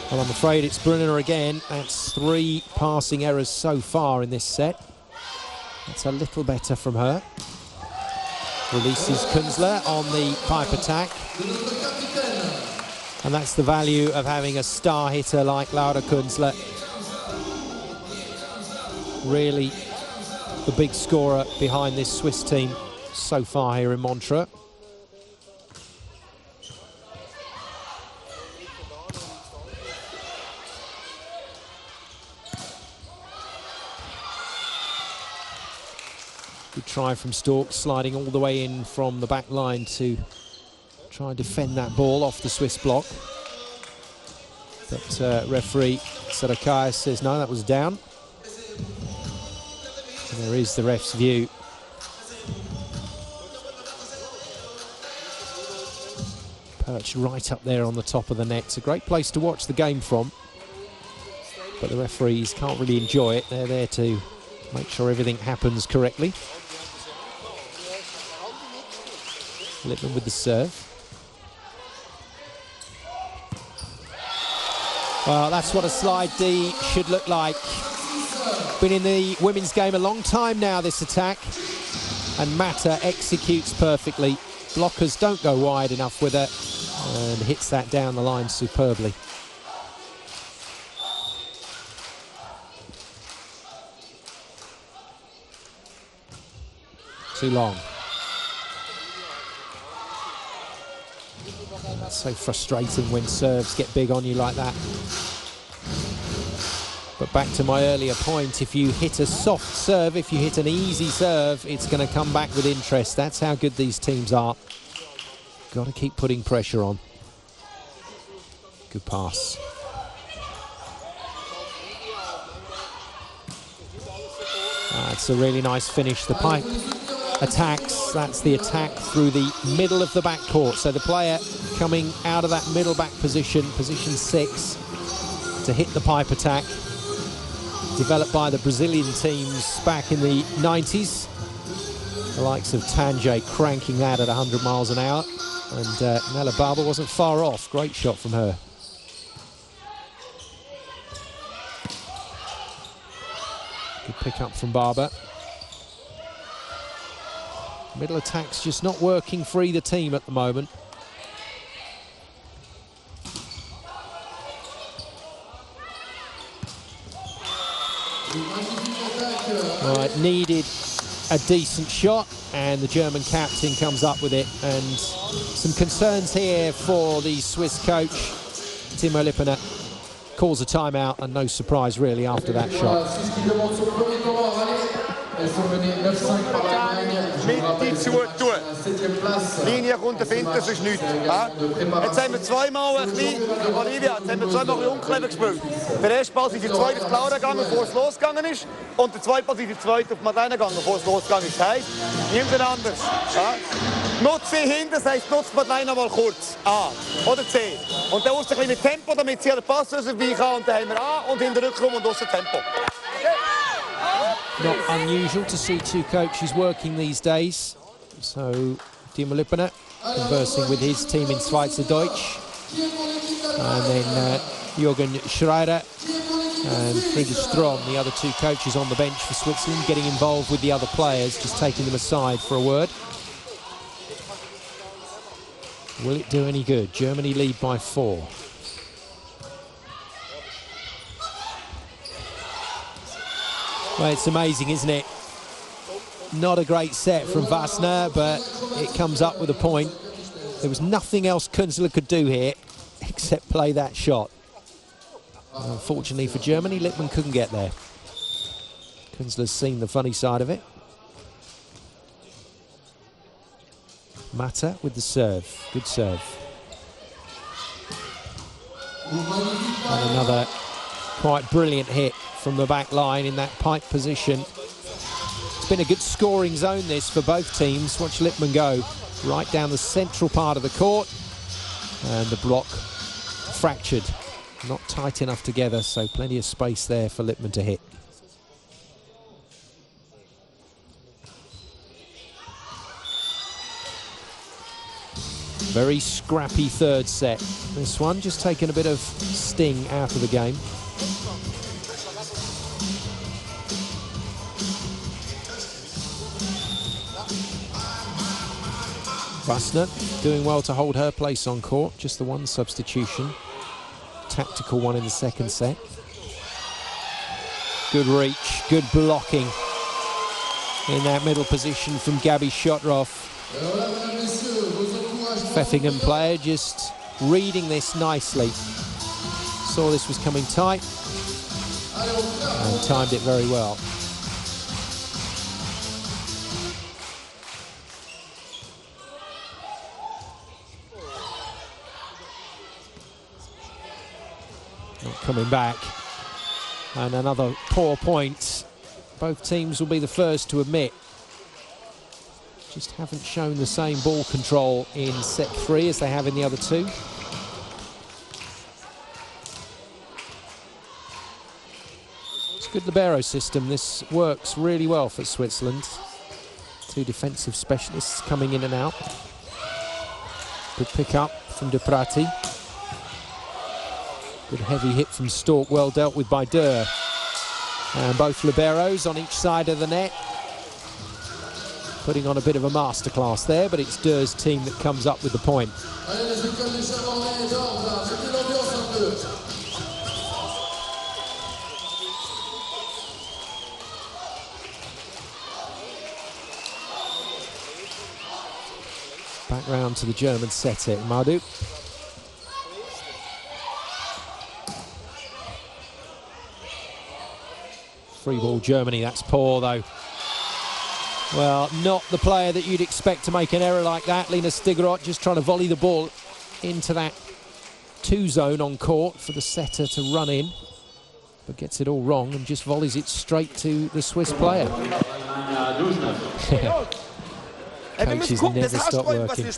Well, I'm afraid it's Brunner again. That's 3 passing errors so far in this set. That's a little better from her. Releases Künzler on the pipe attack. And that's the value of having a star hitter like Laura Künzler. Really the big scorer behind this Swiss team so far here in Montreux. Good try from Stork, sliding all the way in from the back line to try and defend that ball off the Swiss block. But referee Sarakais says no, that was down. And there is the ref's view. Perched right up there on the top of the net. It's a great place to watch the game from. But the referees can't really enjoy it. They're there to make sure everything happens correctly. Lippmann with the serve. Well, that's what a slide D should look like. Been in the women's game a long time now, this attack. And Mata executes perfectly. Blockers don't go wide enough with it and hits that down the line superbly. Too long. That's so frustrating when serves get big on you like that. But back to my earlier point, if you hit a soft serve, if you hit an easy serve, it's going to come back with interest. That's how good these teams are. Got to keep putting pressure on. Good pass. That's a really nice finish. The pipe attacks, that's the attack through the middle of the back court. So the player coming out of that middle back position, position 6, to hit the pipe attack. Developed by the Brazilian teams back in the 90s. The likes of Tanjay cranking that at 100 miles an hour. And Nella Barber wasn't far off. Great shot from her. Good pick up from Barber. Middle attack's just not working for either team at the moment. Right, needed a decent shot, and the German captain comes up with it. And some concerns here for the Swiss coach. Timo Lippener calls a timeout, and no surprise really after that shot. Mitte zu tun. Linie runter finden, das ist nichts. Jetzt haben wir zweimal ein bisschen, Olivia, jetzt haben wir zweimal ein bisschen unclever gespielt. Der erste Ball ist in die zweite auf Laura gegangen, bevor es losgegangen ist. Und der zweite Ball ist in die zweite auf Madeleine gegangen, bevor es losgegangen ist. Das heisst, niemand anders. Nutzt sie hinten, das heisst, nutzt Madeleine mal kurz. A oder C. Und dann musst du ein bisschen mit Tempo, damit sie an den Pass vorbei kann. Und dann haben wir A und hinten Rückraum und aussen Tempo. Not unusual to see two coaches working these days. So Timo Lippener conversing with his team in Schweizerdeutsch. And then Jürgen Schreier and Friedrich Strom, the other two coaches on the bench for Switzerland, getting involved with the other players, just taking them aside for a word. Will it do any good? Germany lead by 4. Well, it's amazing, isn't it? Not a great set from Wassner, but it comes up with a point. There was nothing else Künzler could do here except play that shot. Unfortunately for Germany, Lippmann couldn't get there. Künzler's seen the funny side of it. Mata with the serve. Good serve. And another quite brilliant hit from the back line in that pipe position. It's been a good scoring zone this for both teams. Watch Lippmann go right down the central part of the court, and the block fractured. not tight enough together, so plenty of space there for Lippmann to hit. Very scrappy third set. This one just taking a bit of sting out of the game. Bussner doing well to hold her place on court. Just the one substitution. Tactical one in the second set. Good reach, good blocking in that middle position from Gabi Shotrov. Pfeffingham player just reading this nicely. Saw this was coming tight and timed it very well. Not coming back. And another poor point. Both teams will be the first to admit. Just haven't shown the same ball control in set 3 as they have in the other two. It's a good libero system. This works really well for Switzerland. Two defensive specialists coming in and out. Good pick up from De Prati. Good heavy hit from Stork, well dealt with by Durr. And both liberos on each side of the net. Putting on a bit of a masterclass there, but it's Durr's team that comes up with the point. Back round to the German setter, Madu. Free ball Germany, that's poor though. Well, not the player that you'd expect to make an error like that. Lina Stigrot just trying to volley the ball into that 2 zone on court for the setter to run in, but gets it all wrong and just volleys it straight to the Swiss player. Coaches never stop working. Wir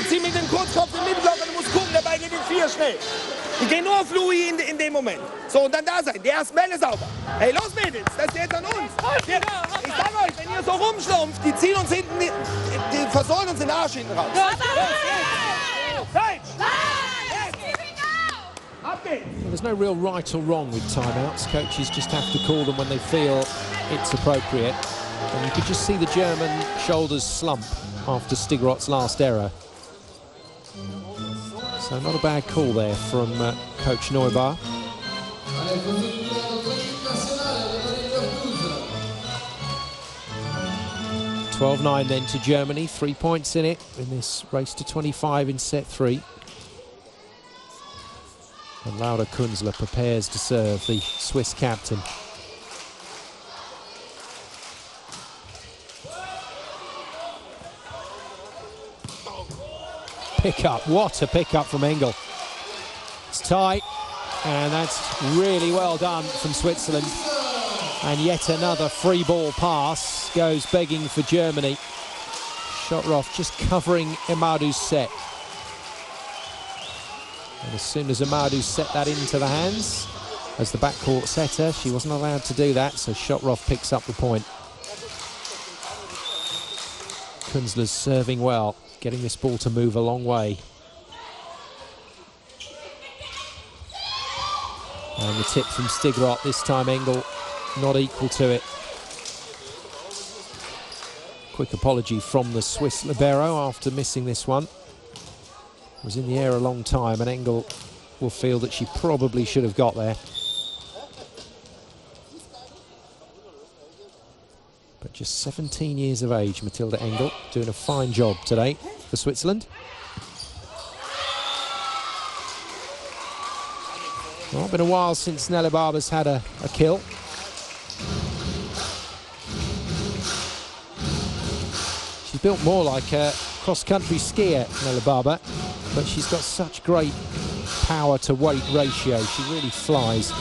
ziehen mit dem Kurzkopf den Mittelblock und du musst gucken, der Ball geht in 4 schnell. Die gehen nur auf Louis in dem Moment. So, und dann da sein. Der erste Bälle sauber. Hey, los Mädels, das ist jetzt an uns. Ich sag euch, wenn ihr so rumschlumpft, die ziehen uns hinten, die versäulen uns den Arsch hinten raus. There's no real right or wrong with timeouts. Coaches just have to call them when they feel it's appropriate. And you could just see the German shoulders slump after Stigrot's last error. So not a bad call there from Coach Neubar. (12-9) then to Germany, 3 points in it in this race to 25 in set 3. And Laura Kunzler prepares to serve, the Swiss captain. Pick up, what a pick up from Engel. It's tight, and that's really well done from Switzerland. And yet another free ball pass goes begging for Germany. Shotrov just covering Amadu's set. And as soon as Amadu set that into the hands, as the backcourt setter, she wasn't allowed to do that, so Shotrov picks up the point. Kunzler's serving well, getting this ball to move a long way. And the tip from Stigrot, this time Engel not equal to it. Quick apology from the Swiss libero after missing this one. Was in the air a long time, and Engel will feel that she probably should have got there. But just 17 years of age, Matilda Engel, doing a fine job today for Switzerland. Well, it's been a while since Nelle Barber's had a kill. She's built more like a cross-country skier, Nelle Barber, but she's got such great power to weight ratio. She really flies.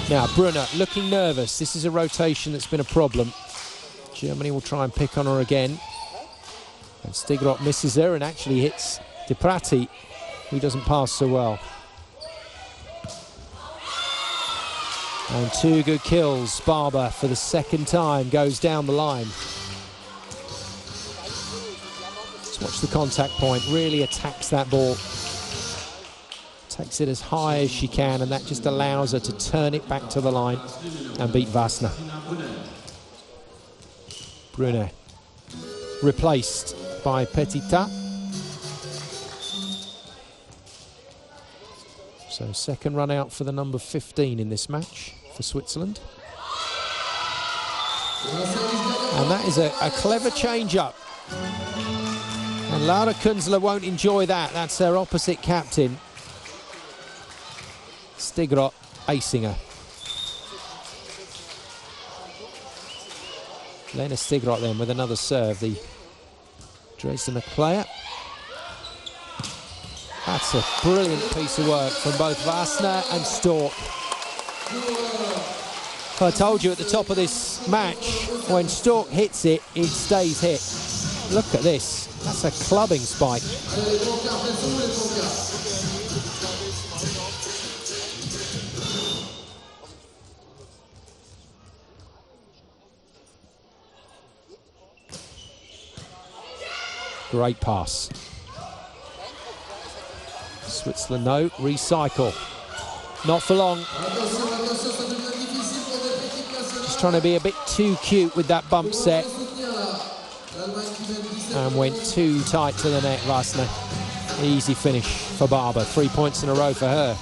Now, Brunner looking nervous. This is a rotation that's been a problem. Germany will try and pick on her again. And Stigrot misses her and actually hits De Prati who doesn't pass so well. And 2 good kills. Barber, for the second time, goes down the line. Let's watch the contact point. Really attacks that ball. Takes it as high as she can, and that just allows her to turn it back to the line and beat Wasner. Brunet replaced by Petita. So second run out for the number 15 in this match for Switzerland. And that is a clever change-up. And Laura Kunzler won't enjoy that. That's her opposite captain. Stigrot acing her. Lena Stigrot then with another serve, the Dresdner player. That's a brilliant piece of work from both Wasner and Stork. I told you at the top of this match, when Stork hits it, it stays hit. Look at this. That's a clubbing spike. Great pass. Switzerland, no, recycle. Not for long. Just trying to be a bit too cute with that bump set. And went too tight to the net, Wasner. Easy finish for Barber. 3 points in a row for her.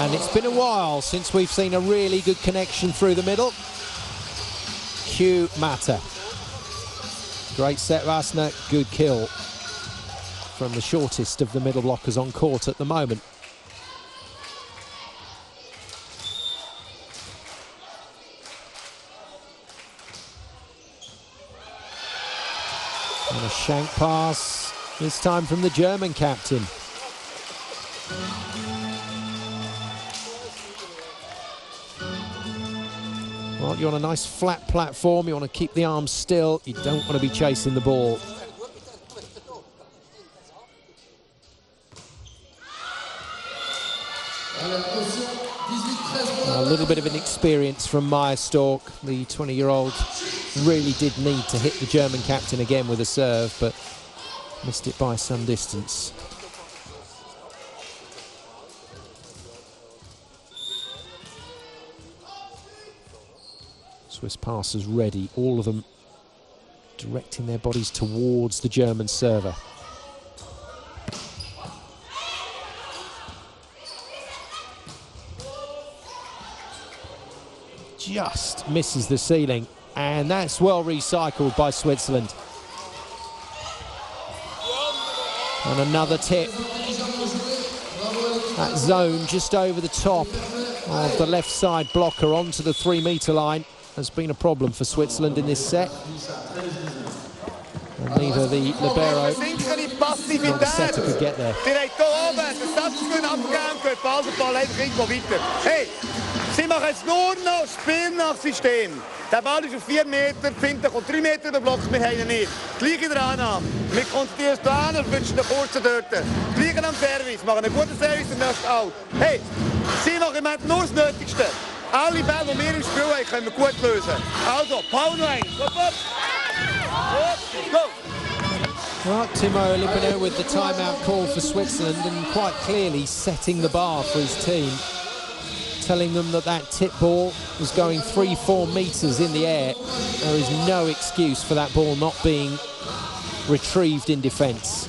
And it's been a while since we've seen a really good connection through the middle. Q Mata. Great set, Wasner. Good kill from the shortest of the middle blockers on court at the moment. And a shank pass, this time from the German captain. Well, you're on a nice flat platform, you want to keep the arms still, you don't want to be chasing the ball. A little bit of an experience from Maya Stork. The 20-year-old really did need to hit the German captain again with a serve, but missed it by some distance. Swiss passers ready, all of them directing their bodies towards the German server. Just misses the ceiling, and that's well recycled by Switzerland. And another tip. That zone just over the top of the left side blocker onto the 3-meter line has been a problem for Switzerland in this set. And neither the libero nor the setter could get there. Sie machen jetzt nur noch Spiel nach System. Der Ball ist auf 4 Meter, Finte kommt 3 Meter über den Block, wir haben ihn nicht. Gleich in der Annahme. Wir konzentrieren uns da und wünschen einen kurzen dort. Gleich am Service, machen einen guten Service und nächsten Out. Hey, sie machen im Moment nur das Nötigste. Alle Bälle, die wir im Spiel haben, können wir gut lösen. Also, Paul noch eins. Go! Well, Timo Olipino with the timeout call for Switzerland and quite clearly setting the bar for his team. Telling them that that tip ball was going 3-4 meters in the air. There is no excuse for that ball not being retrieved in defense.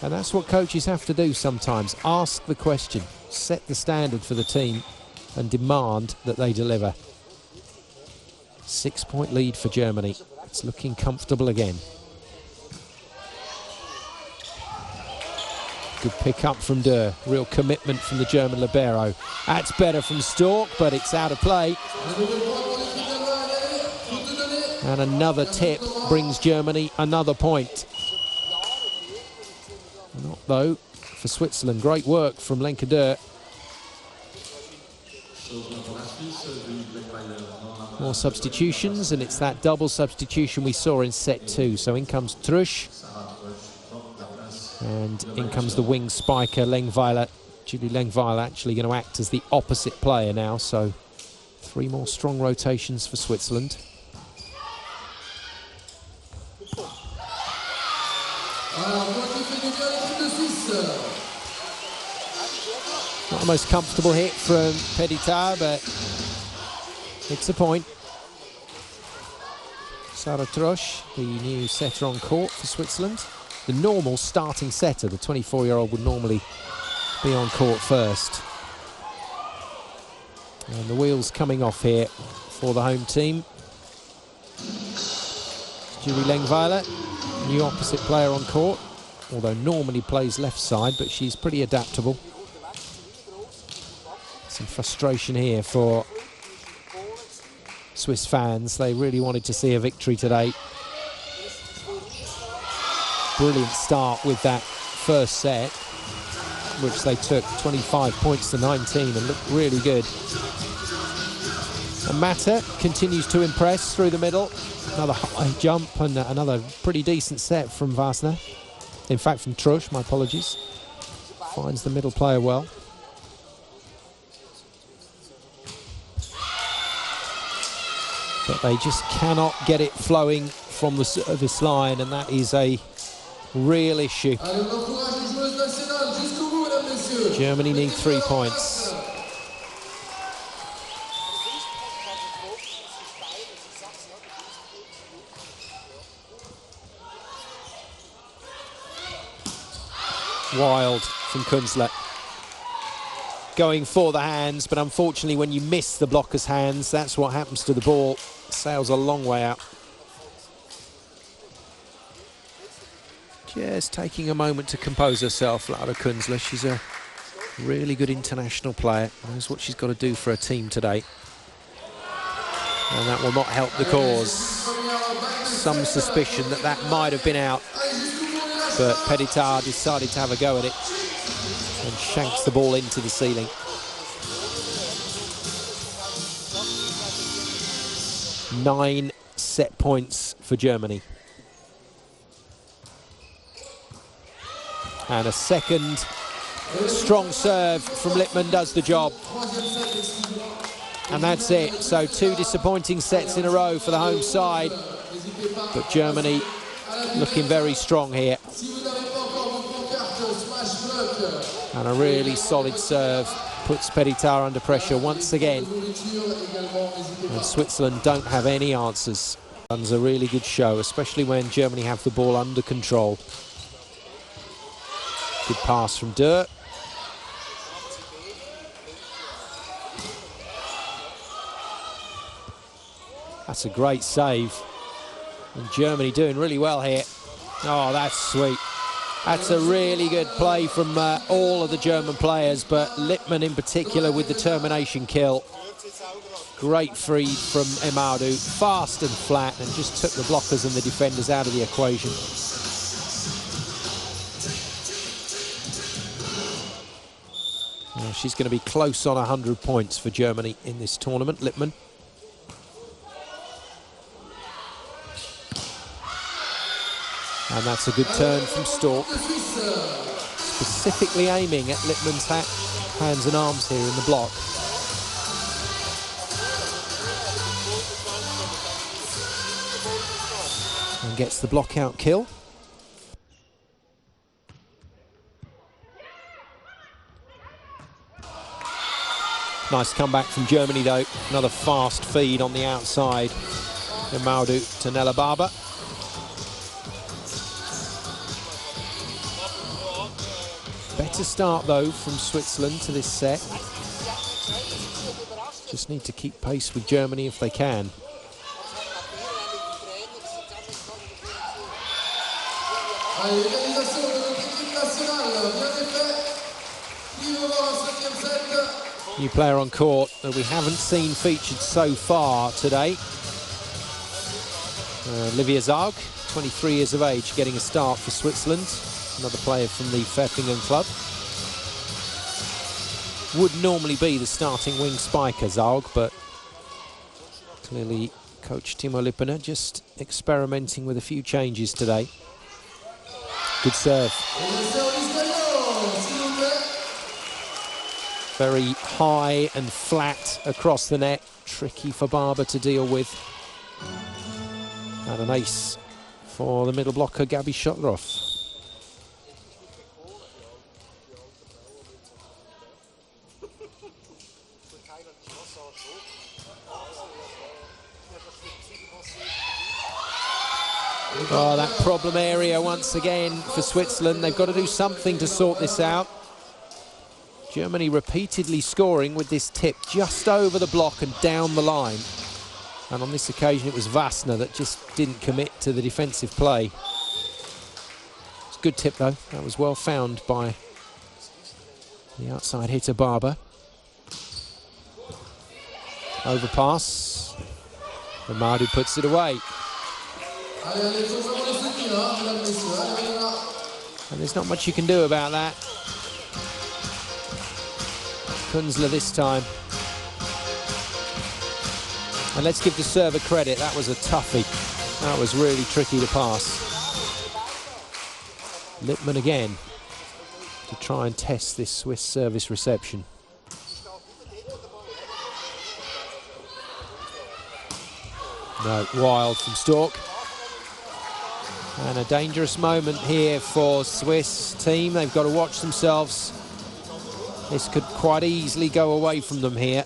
And that's what coaches have to do sometimes. Ask the question, set the standard for the team and demand that they deliver. 6-point lead for Germany. It's looking comfortable again. Good pick up from Durr. Real commitment from the German libero. That's better from Stork, but it's out of play. And another tip brings Germany another point. Not though for Switzerland. Great work from Lenka Durr. More substitutions, and it's that double substitution we saw in set 2. So in comes Trusch, and in comes the wing spiker, Lengweiler. Julie Lengweiler actually going to act as the opposite player now, so 3 more strong rotations for Switzerland. Not the most comfortable hit from Petitar, but it's a point. Sarah Trusch, the new setter on court for Switzerland. The normal starting setter, the 24-year-old, would normally be on court first. And the wheels coming off here for the home team. Julie Lengweiler, new opposite player on court, although normally plays left side, but she's pretty adaptable. Some frustration here for Swiss fans. They really wanted to see a victory today. Brilliant start with that first set, which they took 25 points to 19 and looked really good. And Mata continues to impress through the middle. Another high jump and another pretty decent set from Wasner. In fact, from Trusch, my apologies. Finds the middle player well. But they just cannot get it flowing from the service line, and that is a real issue. Germany need 3 points. Wild from Kunzler. Going for the hands, but unfortunately when you miss the blocker's hands, that's what happens to the ball. Sails a long way out. Just taking a moment to compose herself, Laura Kunzler. She's a really good international player. Knows what she's got to do for her team today. And that will not help the cause. Some suspicion that that might have been out, but Petitar decided to have a go at it and shanks the ball into the ceiling. Nine set points for Germany. And a second strong serve from Lippmann does the job. And that's it. So 2 disappointing sets in a row for the home side. But Germany looking very strong here. And a really solid serve puts Petitar under pressure once again. And Switzerland don't have any answers. Runs a really good show, especially when Germany have the ball under control. Good pass from Durr. That's a great save. And Germany doing really well here. Oh, that's sweet. That's a really good play from all of the German players, but Lippmann in particular with the termination kill. Great feed from Emadu, fast and flat, and just took the blockers and the defenders out of the equation. She's going to be close on 100 points for Germany in this tournament, Lippmann. And that's a good turn from Stork. Specifically aiming at Lippmann's hands and arms here in the block. And gets the block out kill. Nice comeback from Germany though. Another fast feed on the outside. Emadu to Nella Barber. Better start though from Switzerland to this set. Just need to keep pace with Germany if they can. New player on court that we haven't seen featured so far today. Olivia Zarg, 23 years of age, getting a start for Switzerland. Another player from the Pfeffingen club. Would normally be the starting wing spiker, Zarg, but Clearly, Coach Timo Lipponen just experimenting with a few changes today. Good serve. Very high and flat across the net. Tricky for Barber to deal with. And an ace for the middle blocker, Gabi Shotrov. Oh, that problem area once again for Switzerland. They've got to do something to sort this out. Germany repeatedly scoring with this tip just over the block and down the line. And on this occasion, it was Vassner that just didn't commit to the defensive play. It's a good tip, though. That was well found by the outside hitter, Barber. Overpass. And Madu puts it away. And there's not much you can do about that. Kunzler this time. And let's give the server credit. That was a toughie. That was really tricky to pass. Lippmann again to try and test this Swiss service reception. No, wild from Stork. And a dangerous moment here for Swiss team. They've got to watch themselves. This could quite easily go away from them here.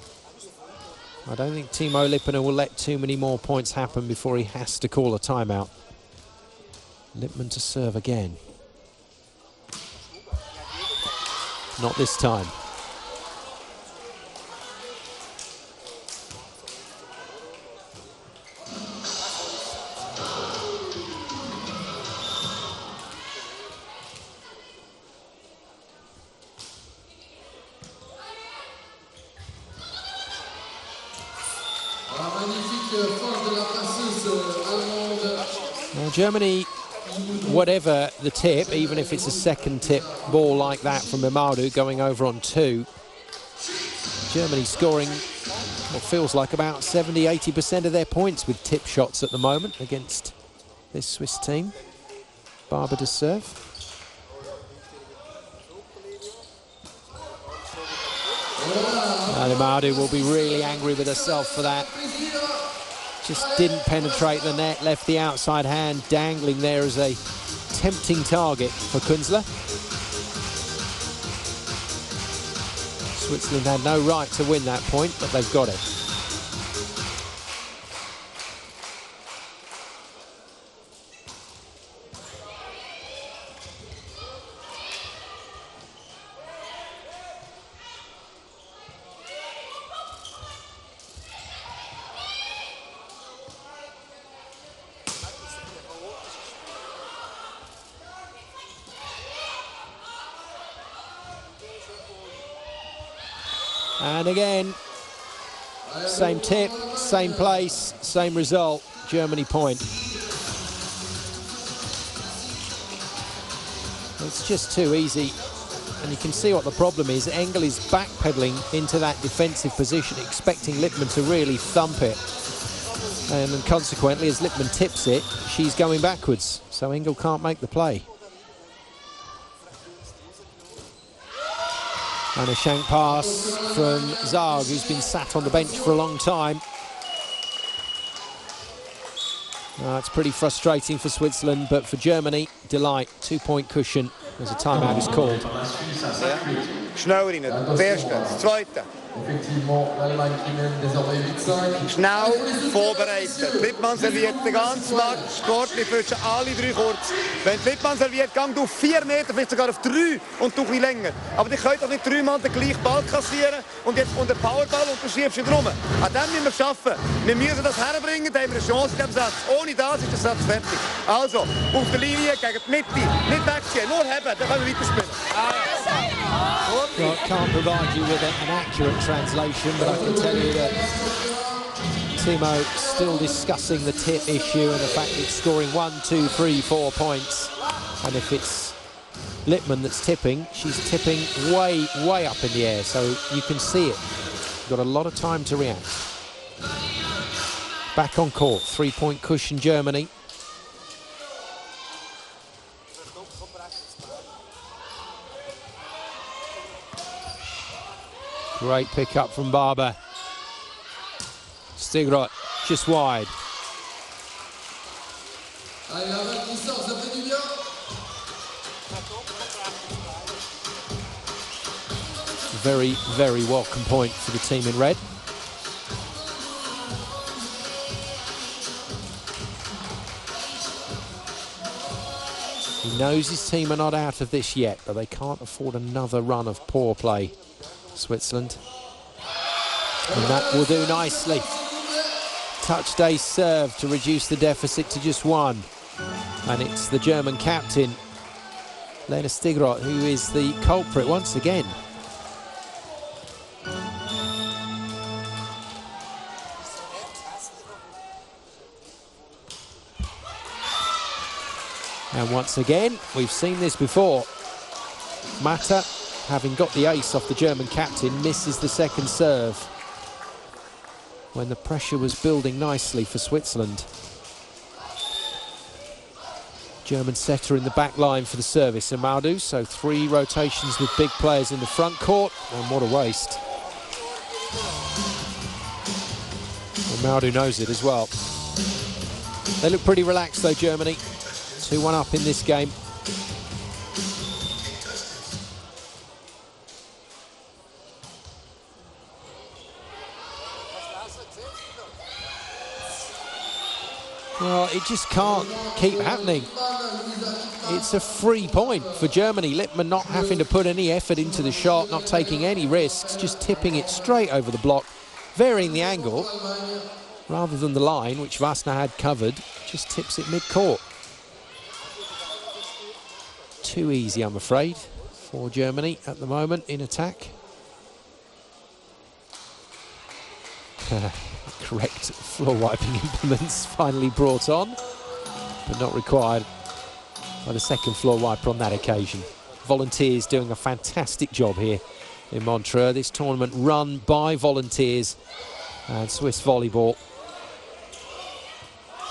I don't think Timo Lipponen will let too many more points happen before he has to call a timeout. Lippmann to serve again. Not this time. Now Germany, whatever the tip, even if it's a second tip ball like that from Imadou going over on 2, Germany scoring what feels like about 70–80% of their points with tip shots at the moment against this Swiss team. Barber to serve. And Imadou will be really angry with herself for that. Just didn't penetrate the net, left the outside hand dangling there as a tempting target for Kunzler. Switzerland had no right to win that point, but they've got it. And again, same tip, same place, same result, Germany point. It's just too easy. And you can see what the problem is. Engel is backpedaling into that defensive position, expecting Lippmann to really thump it. And consequently, as Lippmann tips it, she's going backwards. So Engel can't make the play. And a shank pass from Zarg, who's been sat on the bench for a long time. It's pretty frustrating for Switzerland, but for Germany, delight. 2-point cushion as a timeout is called. Schnell rein, das erste, das zweite. Schnell vorbereitet. Lippmann serviert den ganzen Match. Sportlich für alle 3 kurz. Wenn Lippmann serviert, gang du 4 Meter, vielleicht sogar auf 3 und du ein bisschen länger. Aber die können doch nicht 3 Mann den gleichen Ball kassieren und jetzt unter Powerball und du schiebst ihn rum. An dem müssen wir arbeiten. Wir müssen das herbringen, da haben wir eine Chance in diesem Satz. Ohne das ist der Satz fertig. Also, auf der Linie gegen die Mitte. Nicht weggehen, nur heben, dann können wir weiterspielen. Well, can't provide you with an accurate translation, but I can tell you that Timo still discussing the tip issue and the fact it's scoring 1, 2, 3, 4 points. And if it's Lippmann that's tipping, she's tipping way, way up in the air, so you can see it. Got a lot of time to react. Back on court, 3-point cushion Germany. Great pick up from Barber. Stigrot just wide. Very, very welcome point for the team in red. He knows his team are not out of this yet, but they can't afford another run of poor play, Switzerland. And that will do nicely. Touch day serve to reduce the deficit to just one. And it's the German captain, Lena Stigrot, who is the culprit once again. And once again, we've seen this before. Mata, having got the ace off the German captain, misses the second serve when the pressure was building nicely for Switzerland. German setter in the back line for the service, Amadou, so 3 rotations with big players in the front court, and what a waste. Amadou knows it as well. They look pretty relaxed though, Germany. 2-1 up in this game. Well, it just can't keep happening. It's a free point for Germany. Lippmann not having to put any effort into the shot, not taking any risks, just tipping it straight over the block, varying the angle, rather than the line, which Wasner had covered, just tips it mid-court. Too easy, I'm afraid, for Germany at the moment in attack. Correct floor wiping implements finally brought on, but not required by the second floor wiper on that occasion. Volunteers doing a fantastic job here in Montreux. This tournament run by volunteers and Swiss Volleyball.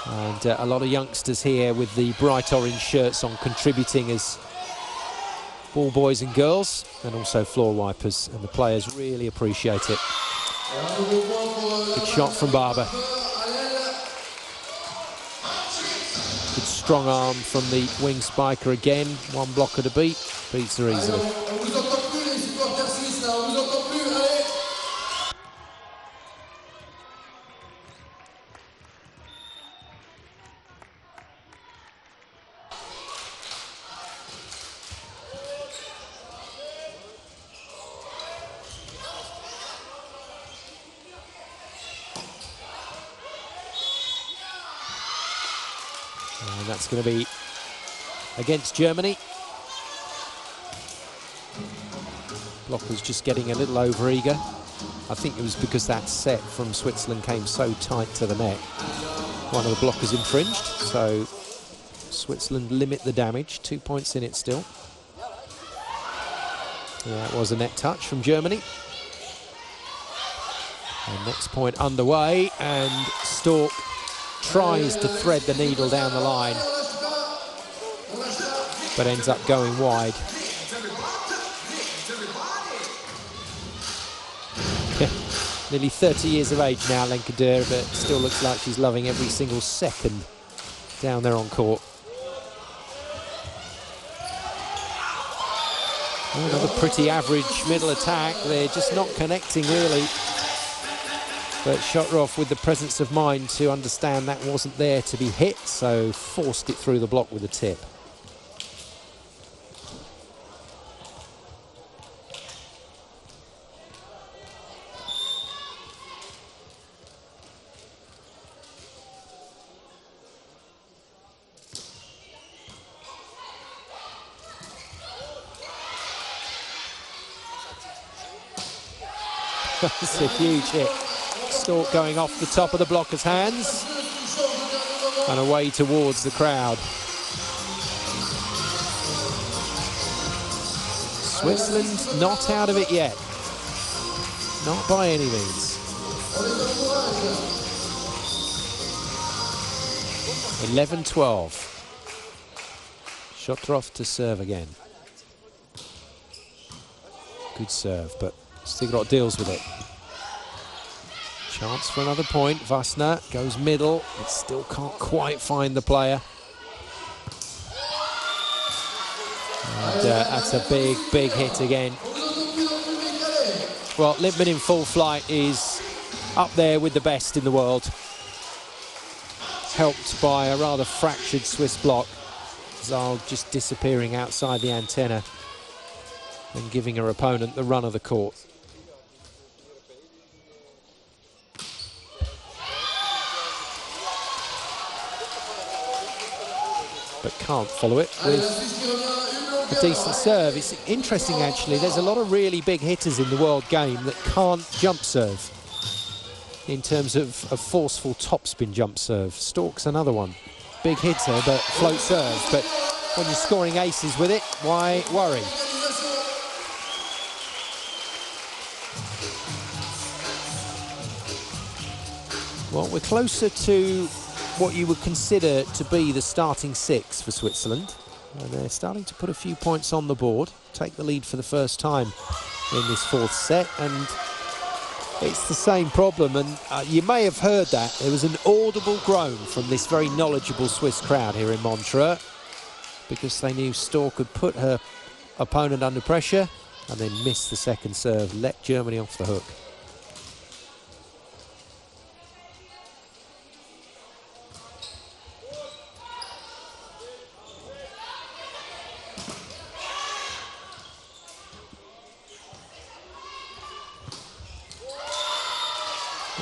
And a lot of youngsters here with the bright orange shirts on, contributing as ball boys and girls, and also floor wipers, and the players really appreciate it. Good shot from Barber. Good strong arm from the wing spiker again. One blocker to beat. Beats her easily. And that's going to be against Germany. Blockers just getting a little over-eager. I think it was because that set from Switzerland came so tight to the net. One of the blockers infringed, so Switzerland limit the damage. 2 points in it still. Yeah, it was a net touch from Germany. And next point underway, and Stork tries to thread the needle down the line, but ends up going wide. Nearly 30 years of age now, Lenka Dur, but still looks like she's loving every single second down there on court. Oh, another pretty average middle attack. They're just not connecting really. But Shotrov with the presence of mind to understand that wasn't there to be hit, so forced it through the block with a tip. That's a huge hit. Stork going off the top of the blocker's hands and away towards the crowd. Switzerland not out of it yet. Not by any means. 11-12. Shotrov to serve again. Good serve, but Stigrot deals with it. Chance for another point. Vasna goes middle. It still can't quite find the player. And that's a big, big hit again. Well, Lippmann in full flight is up there with the best in the world. Helped by a rather fractured Swiss block. Zaug just disappearing outside the antenna and giving her opponent the run of the court. But can't follow it with a decent serve. It's interesting, actually. There's a lot of really big hitters in the world game that can't jump serve in terms of a forceful topspin jump serve. Stork's another one. Big hitter, but float serve. But when you're scoring aces with it, why worry? Well, we're closer to what you would consider to be the starting six for Switzerland. And they're starting to put a few points on the board, take the lead for the first time in this fourth set, and it's the same problem. And you may have heard that. There was an audible groan from this very knowledgeable Swiss crowd here in Montreux, because they knew Stork could put her opponent under pressure and then miss the second serve, let Germany off the hook.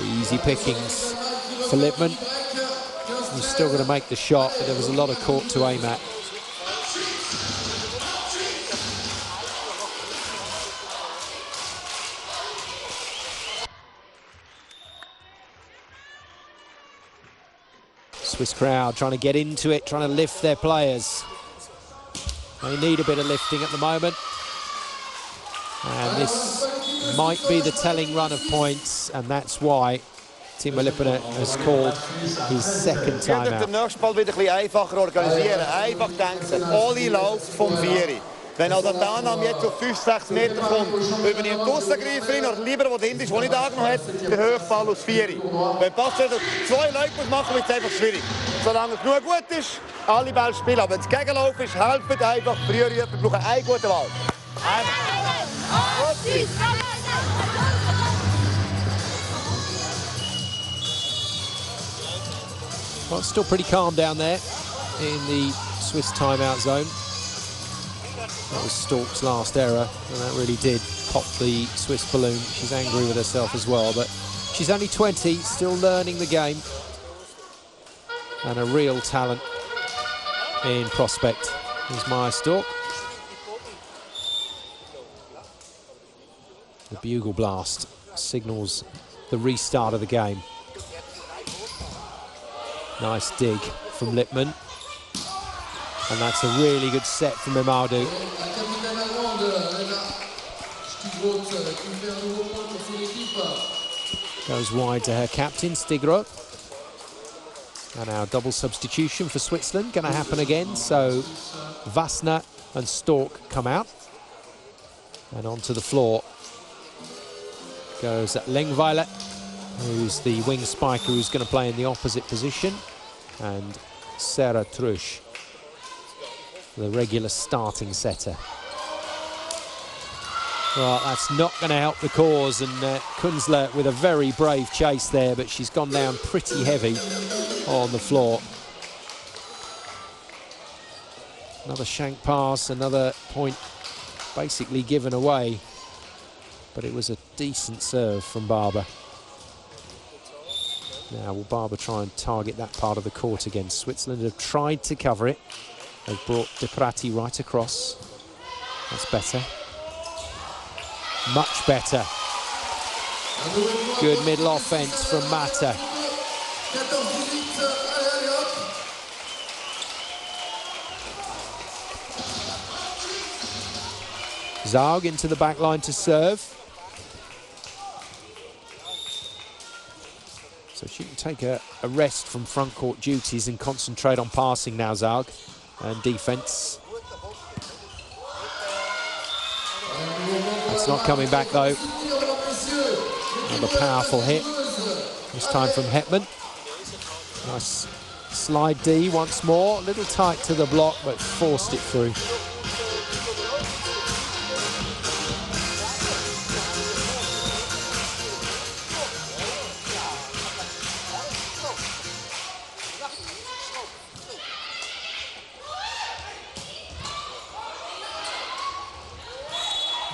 Easy pickings for Lippmann. He's still going to make the shot, but there was a lot of court to aim at. Swiss crowd trying to get into it, trying to lift their players. They need a bit of lifting at the moment. And this might be the telling run of points, and that's why Timo Lippmann has called his second timeout. Den nächsten Ball wieder ein bisschen einfacher organisieren. Einfach denken, alle Lauf vom Vieri. Wenn also die Annahme jetzt auf 5-6 Meter kommt, übernimmt die Aussengreiferin oder lieber, der hinten ist, der nicht angenommen hat, den Höchstball aus Vieri. Wenn Pass wieder 2 Leute machen, wird es einfach schwierig. Solange es genug gut ist, alle Bälle spielen. Aber wenn es Gegenlauf ist, helfen einfach früher. Wir brauchen einen guten Ball. Well, it's still pretty calm down there in the Swiss timeout zone. That was Stork's last error, and that really did pop the Swiss balloon. She's angry with herself as well, but she's only 20, still learning the game, and a real talent in prospect. Here's Maya Stork. The bugle blast signals the restart of the game. Nice dig from Lippmann. And that's a really good set from Imaldu. Goes wide to her captain, Stigrot. And our double substitution for Switzerland going to happen again. So Vasna and Stork come out. And onto the floor goes Lengweiler, who's the wing spiker who's going to play in the opposite position, and Sarah Trusch, the regular starting setter. Well, that's not going to help the cause, and Kunzler with a very brave chase there, but she's gone down pretty heavy on the floor. Another shank pass, another point basically given away, but it was a decent serve from Barber. Now will Barber try and target that part of the court again? Switzerland have tried to cover it. They've brought De Prati right across. That's better. Much better. Good middle offense from Mata. Zaug into the back line to serve. So she can take a rest from front court duties and concentrate on passing now, Zaug, and defense. That's not coming back though. Another powerful hit, this time from Hetman. Nice slide D once more, a little tight to the block, but forced it through.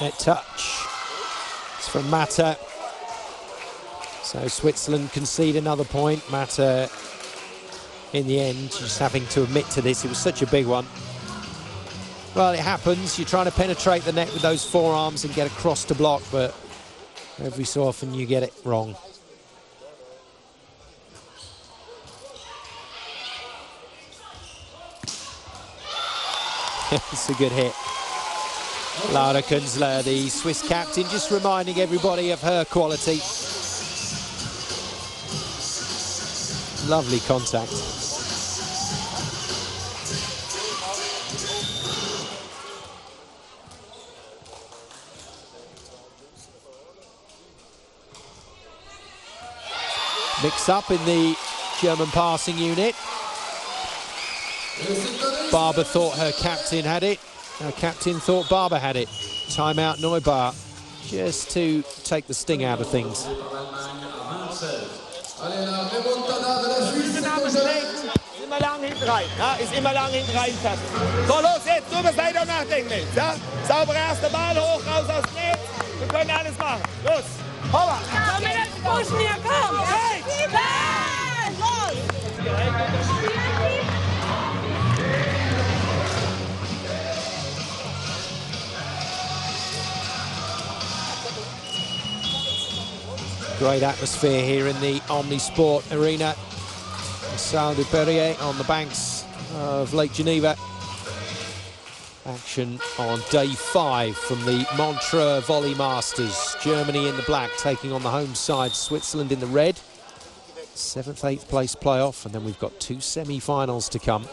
Net touch. It's from Mata. So Switzerland concede another point. Mata, in the end, just having to admit to this, it was such a big one. Well, it happens. You're trying to penetrate the net with those forearms and get across to block, but every so often you get it wrong. It's a good hit. Laura Künzler, the Swiss captain, just reminding everybody of her quality. Lovely contact. Mix up in the German passing unit. Barber thought her captain had it. Her captain thought Barber had it. Timeout Neubar, just to take the sting out of things. Immer lang hinten rein, ja, ist immer lang hinten rein. So, los, jetzt, drüber seid auch nachdenklich, ja? Sauber erster Ball, hoch, raus aus dem Netz. Wir können alles machen. Los, Hauer. Komm mit dem Pushen hier, komm. Hey, los. Great atmosphere here in the Omnisport Arena. Salle du Perrier on the banks of Lake Geneva. Action on day 5 from the Montreux Volley Masters. Germany in the black taking on the home side, Switzerland in the red. 7th, 8th place playoff, and then we've got 2 semi-finals to come.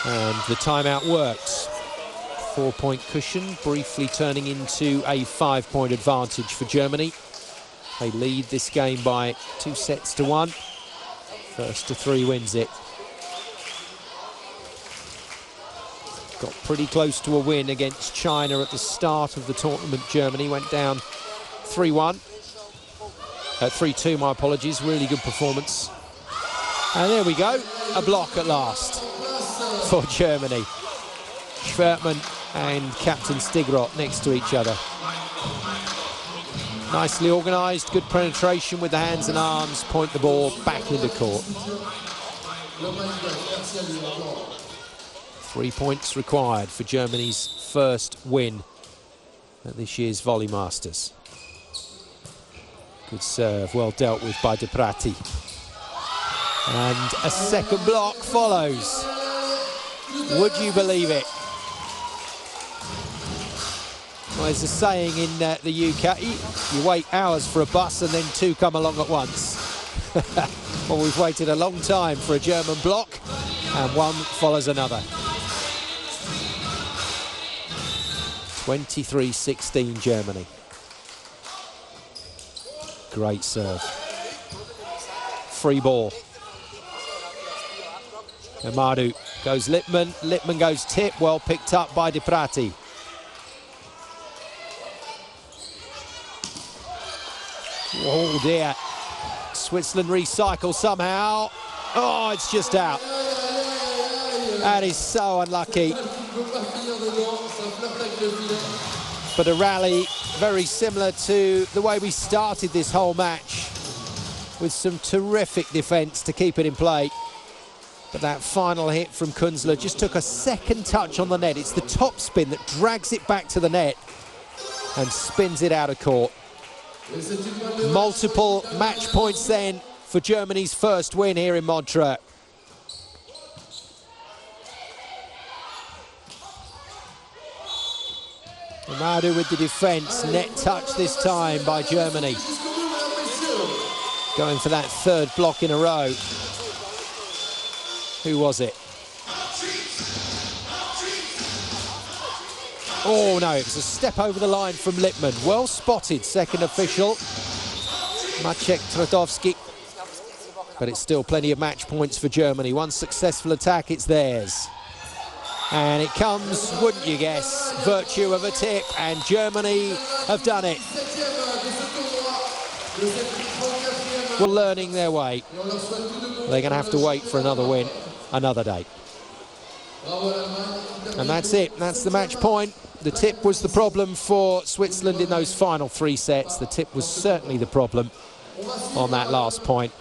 And the timeout works. 4-point cushion, briefly turning into a 5-point advantage for Germany. They lead this game by 2 sets to 1. First to 3 wins it. Got pretty close to a win against China at the start of the tournament. Germany went down 3-1. 3-2, my apologies. Really good performance. And there we go, a block at last for Germany. Schwertmann and Captain Stigrot next to each other. Nicely organised, good penetration with the hands and arms, point the ball back into court. 3 points required for Germany's first win at this year's Volley Masters. Good serve, well dealt with by De Prati. And a second block follows. Would you believe it? Well, there's a saying in the UK, you wait hours for a bus and then 2 come along at once. Well, we've waited a long time for a German block, and one follows another. 23-16 Germany. Great serve. Free ball. Amadu goes Lippmann. Lippmann goes tip, well picked up by De Prati. Oh dear. Switzerland recycle somehow. Oh, it's just out. That is so unlucky. But a rally very similar to the way we started this whole match, with some terrific defence to keep it in play. But that final hit from Künzler just took a second touch on the net. It's the top spin that drags it back to the net and spins it out of court. Multiple match points then for Germany's first win here in Montreux. Amadu with the defence, net touch this time by Germany. going for that third block in a row. Who was it? Oh no, it was a step over the line from Lippmann. Well spotted, second official. Maciek Trotowski. But it's still plenty of match points for Germany. One successful attack, it's theirs. And it comes, wouldn't you guess, virtue of a tip, and Germany have done it. Well, learning their way. They're going to have to wait for another win, another day. And that's it, that's the match point. The tip was the problem for Switzerland in those final 3 sets. The tip was certainly the problem on that last point.